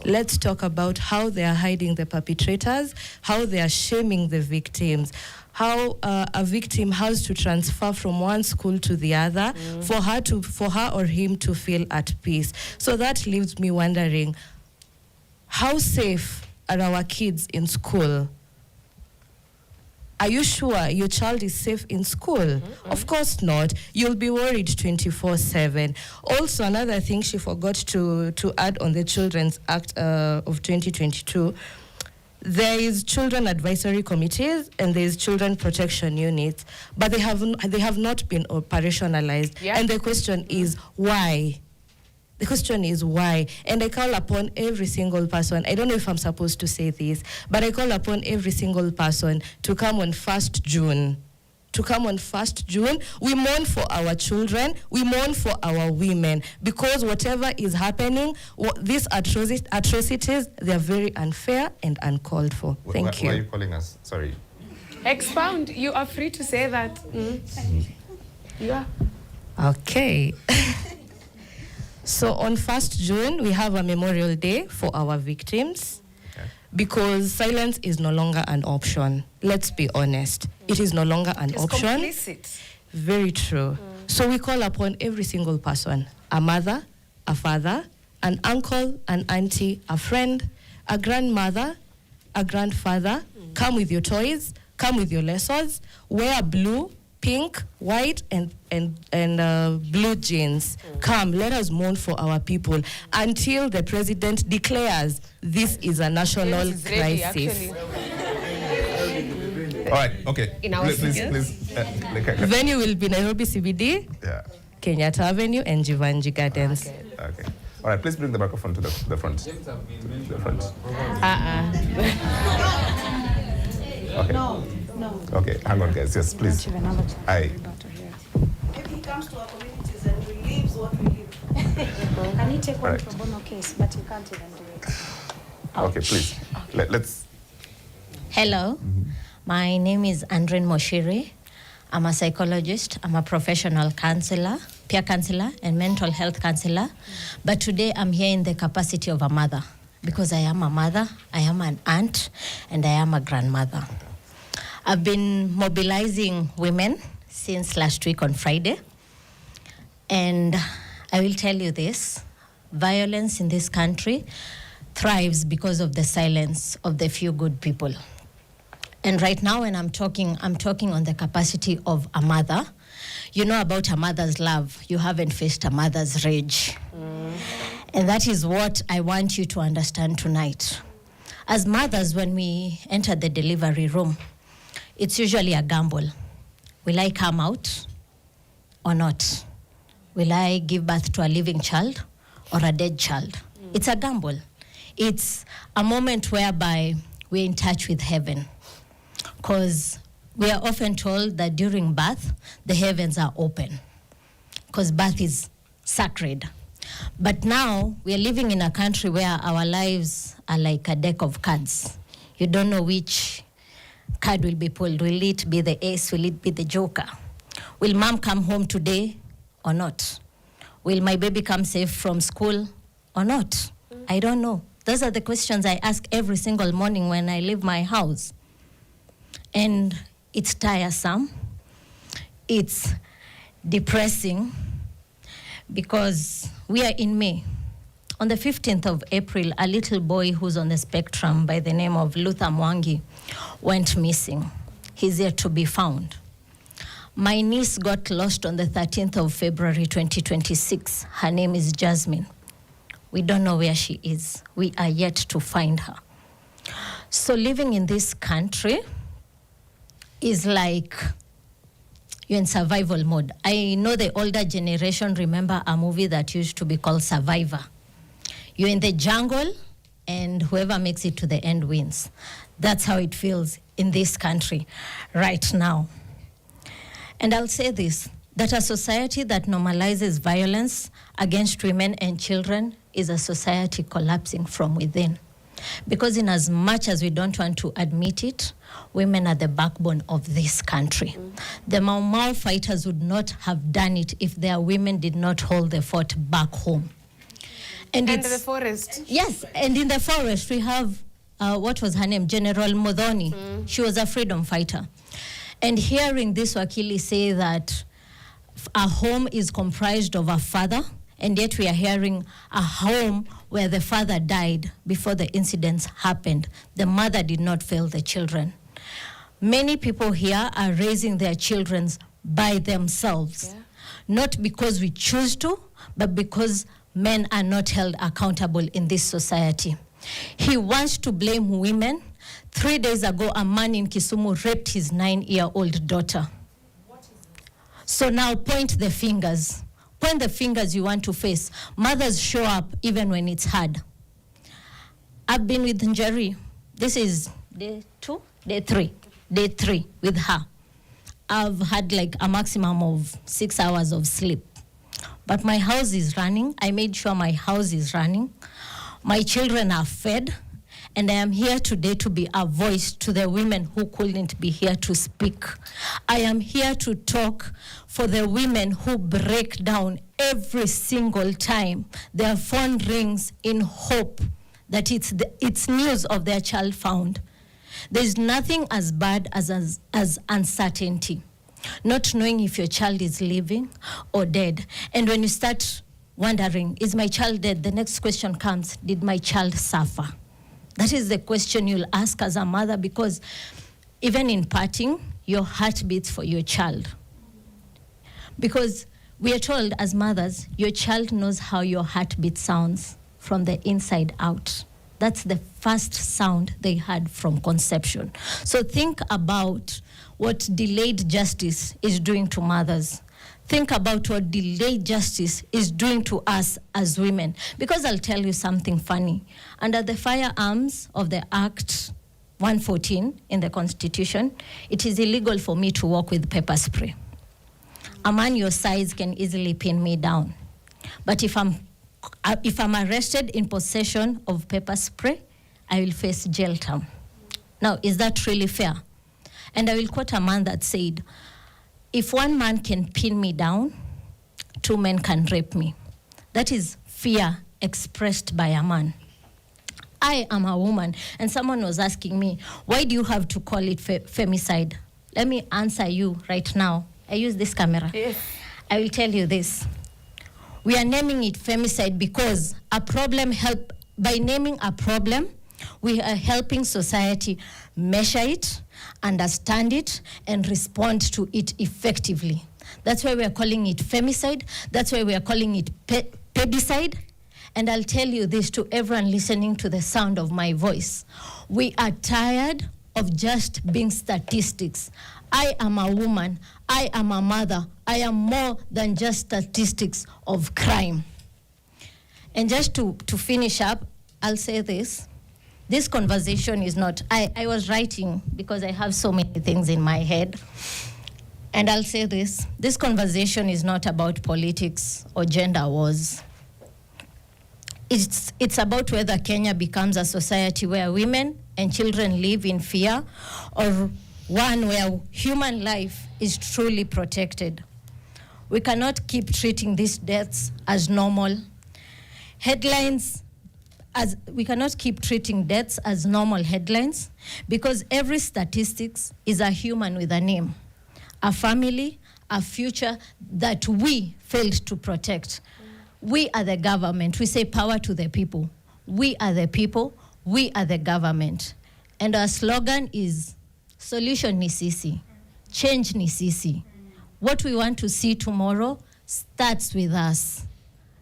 Let's talk about how they are hiding the perpetrators, how they are shaming the victims, how a victim has to transfer from one school to the other for her or him to feel at peace. So that leaves me wondering, how safe are our kids in school? Are you sure your child is safe in school? Of course not. You'll be worried 24/7. Also, another thing she forgot to add on the Children's Act of 2022, there is children advisory committees and there is children protection units, but they have not been operationalized. Yeah. And the question is why? The question is why? And I call upon every single person, I don't know if I'm supposed to say this, but I call upon every single person to come on 1st June. To come on 1st June. We mourn for our children, we mourn for our women, because whatever is happening, these atrocities, they're very unfair and uncalled for. Thank you. Why are you calling us? Sorry. Expound. You are free to say that. You are. Okay. So on 1st June, we have a memorial day for our victims because silence is no longer an option. Let's be honest. It is no longer an option. Complicit. Very true. So we call upon every single person, a mother, a father, an uncle, an auntie, a friend, a grandmother, a grandfather. Come with your toys, come with your lessons, wear blue, pink, white, and blue jeans. Come, let us mourn for our people until the president declares this is a national crisis. All right, okay. In our please. Venue will be Nairobi CBD, Kenyatta Avenue, and Jivanji Gardens. Okay. All right, please bring the microphone to the front. The front. Okay. No. Okay, hang on, guys. Yes, please. If he comes to our communities and relieves what we live. Can he take one pro bono case? But he can't even do it. Okay, please. Let's. Hello, my name is Andrin Moshiri. I'm a psychologist. I'm a professional counselor, peer counselor, and mental health counselor. But today I'm here in the capacity of a mother because I am a mother, I am an aunt, and I am a grandmother. I've been mobilizing women since last week on Friday. And I will tell you this, violence in this country thrives because of the silence of the few good people. And right now when I'm talking on the capacity of a mother. You know about a mother's love. You haven't faced a mother's rage. And that is what I want you to understand tonight. As mothers, when we enter the delivery room, it's usually a gamble. Will I come out or not? Will I give birth to a living child or a dead child? It's a gamble. It's a moment whereby we're in touch with heaven. Because we are often told that during birth, the heavens are open. Because birth is sacred. But now we are living in a country where our lives are like a deck of cards. You don't know which card will be pulled. Will it be the ace? Will it be the joker? Will mom come home today or not? Will my baby come safe from school or not? I don't know. Those are the questions I ask every single morning when I leave my house. And it's tiresome. It's depressing because we are in May. On the 15th of April, a little boy who's on the spectrum by the name of Luther Mwangi went missing. He's yet to be found. My niece got lost on the 13th of February 2026. Her name is Jasmine. We don't know where she is. We are yet to find her. So living in this country is like you're in survival mode. I know the older generation remember a movie that used to be called Survivor. You're in the jungle, and whoever makes it to the end wins. That's how it feels in this country right now. And I'll say this, that a society that normalizes violence against women and children is a society collapsing from within. Because in as much as we don't want to admit it, women are the backbone of this country. The Mau Mau fighters would not have done it if their women did not hold the fort back home. And the forest. Yes, and in the forest we have, what was her name? General Modoni. She was a freedom fighter. And hearing this Wakili say that a home is comprised of a father, and yet we are hearing a home where the father died before the incidents happened. The mother did not fail the children. Many people here are raising their children by themselves, not because we choose to, but because men are not held accountable in this society. He wants to blame women. 3 days ago, a man in Kisumu raped his 9-year-old daughter. So now point the fingers. Point the fingers you want to face. Mothers show up even when it's hard. I've been with Njeri. This is day 2, day 3. Day 3 with her. I've had like a maximum of 6 hours of sleep. But my house is running. I made sure my house is running. My children are fed. And I am here today to be a voice to the women who couldn't be here to speak. I am here to talk for the women who break down every single time their phone rings in hope that it's news of their child found. There's nothing as bad as uncertainty, not knowing if your child is living or dead. And when you start wondering, is my child dead? The next question comes, did my child suffer? That is the question you'll ask as a mother, because even in parting, your heart beats for your child. Because we are told as mothers, your child knows how your heartbeat sounds from the inside out. That's the first sound they had from conception. So think about what delayed justice is doing to mothers. Think about what delayed justice is doing to us as women. Because I'll tell you something funny. Under the firearms of the Act 114 in the Constitution, it is illegal for me to walk with pepper spray. A man your size can easily pin me down. But if I'm arrested in possession of pepper spray, I will face jail term. Now, is that really fair? And I will quote a man that said, if one man can pin me down, 2 men can rape me. That is fear expressed by a man. I am a woman, and someone was asking me, why do you have to call it femicide? Let me answer you right now. I use this camera. Yes. I will tell you this. We are naming it femicide because by naming a problem, we are helping society measure it, understand it, and respond to it effectively. That's why we are calling it femicide. That's why we are calling it pedicide. And I'll tell you this to everyone listening to the sound of my voice. We are tired of just being statistics. I am a woman. I am a mother. I am more than just statistics of crime. And just to finish up, I'll say this. This conversation is not, I was writing because I have so many things in my head. And I'll say this conversation is not about politics or gender wars. It's about whether Kenya becomes a society where women and children live in fear, or one where human life is truly protected. We cannot keep treating these deaths as normal. We cannot keep treating deaths as normal headlines, because every statistics is a human with a name, a family, a future that we failed to protect. We are the government. We say power to the people. We are the people. We are the government. And our slogan is, solution ni sisi, change ni sisi. What we want to see tomorrow starts with us,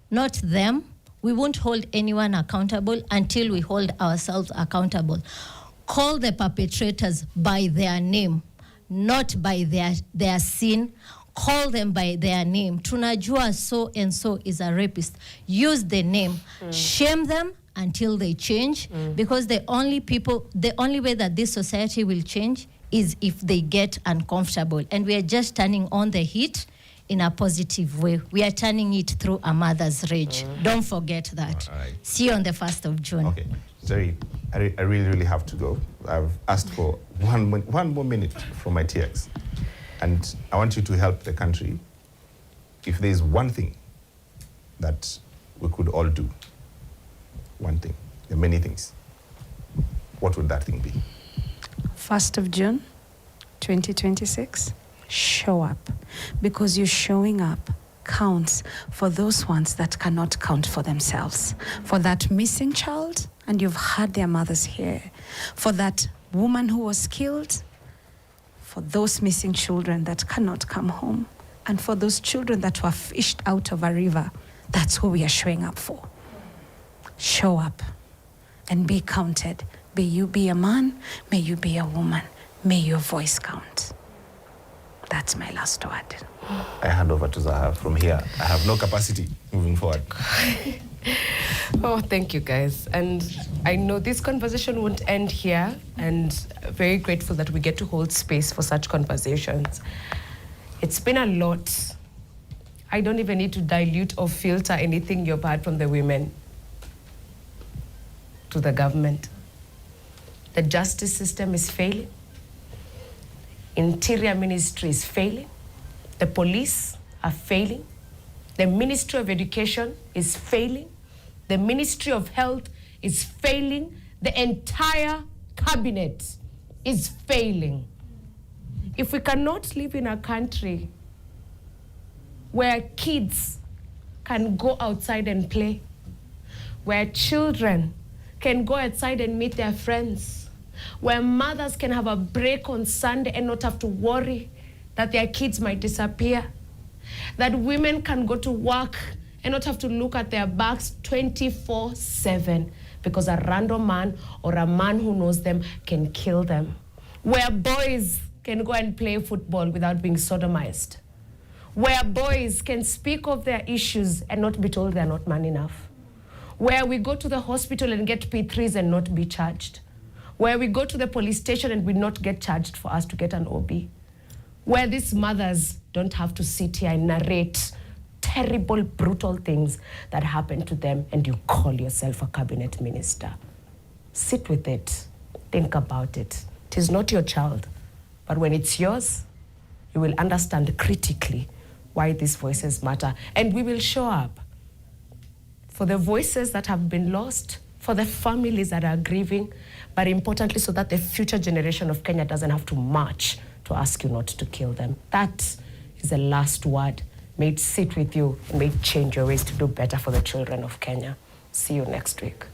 not them. We won't hold anyone accountable until we hold ourselves accountable. Call the perpetrators by their name, not by their sin. call them by their name. Tunajua so and so is a rapist. Use the name. Shame them until they change, because the only way that this society will change is if they get uncomfortable. And we are just turning on the heat in a positive way. We are turning it through a mother's rage. Don't forget that. All right. See you on the 1st of June. Okay, Jerry, I really have to go. I've asked for one more minute from my TX. And I want you to help the country. If there is one thing that we could all do, one thing, there are many things, what would that thing be? 1st of June, 2026, show up. Because you showing up counts for those ones that cannot count for themselves. For that missing child, and you've heard their mothers here. For that woman who was killed, for those missing children that cannot come home, and for those children that were fished out of a river. That's who we are showing up for. Show up and be counted. May you be a man, may you be a woman, may your voice count. That's my last word. I hand over to Zaha. From here, I have no capacity moving forward. Oh, thank you, guys. And I know this conversation won't end here, and very grateful that we get to hold space for such conversations. It's been a lot. I don't even need to dilute or filter anything you've heard from the women to the government. The justice system is failing. Interior Ministry is failing. The police are failing. The Ministry of Education is failing. The Ministry of Health is failing. The entire cabinet is failing. If we cannot live in a country where kids can go outside and play, where children can go outside and meet their friends, where mothers can have a break on Sunday and not have to worry that their kids might disappear, that women can go to work and not have to look at their backs 24/7 because a random man or a man who knows them can kill them, where boys can go and play football without being sodomized, where boys can speak of their issues and not be told they're not man enough, where we go to the hospital and get P3s and not be charged, where we go to the police station and we not get charged for us to get an OB, where these mothers don't have to sit here and narrate terrible, brutal things that happen to them, and you call yourself a cabinet minister. Sit with it. Think about it. It is not your child, but when it's yours, you will understand critically why these voices matter, and we will show up for the voices that have been lost, for the families that are grieving, but importantly, so that the future generation of Kenya doesn't have to march to ask you not to kill them. That is the last word. May it sit with you and may it change your ways to do better for the children of Kenya. See you next week.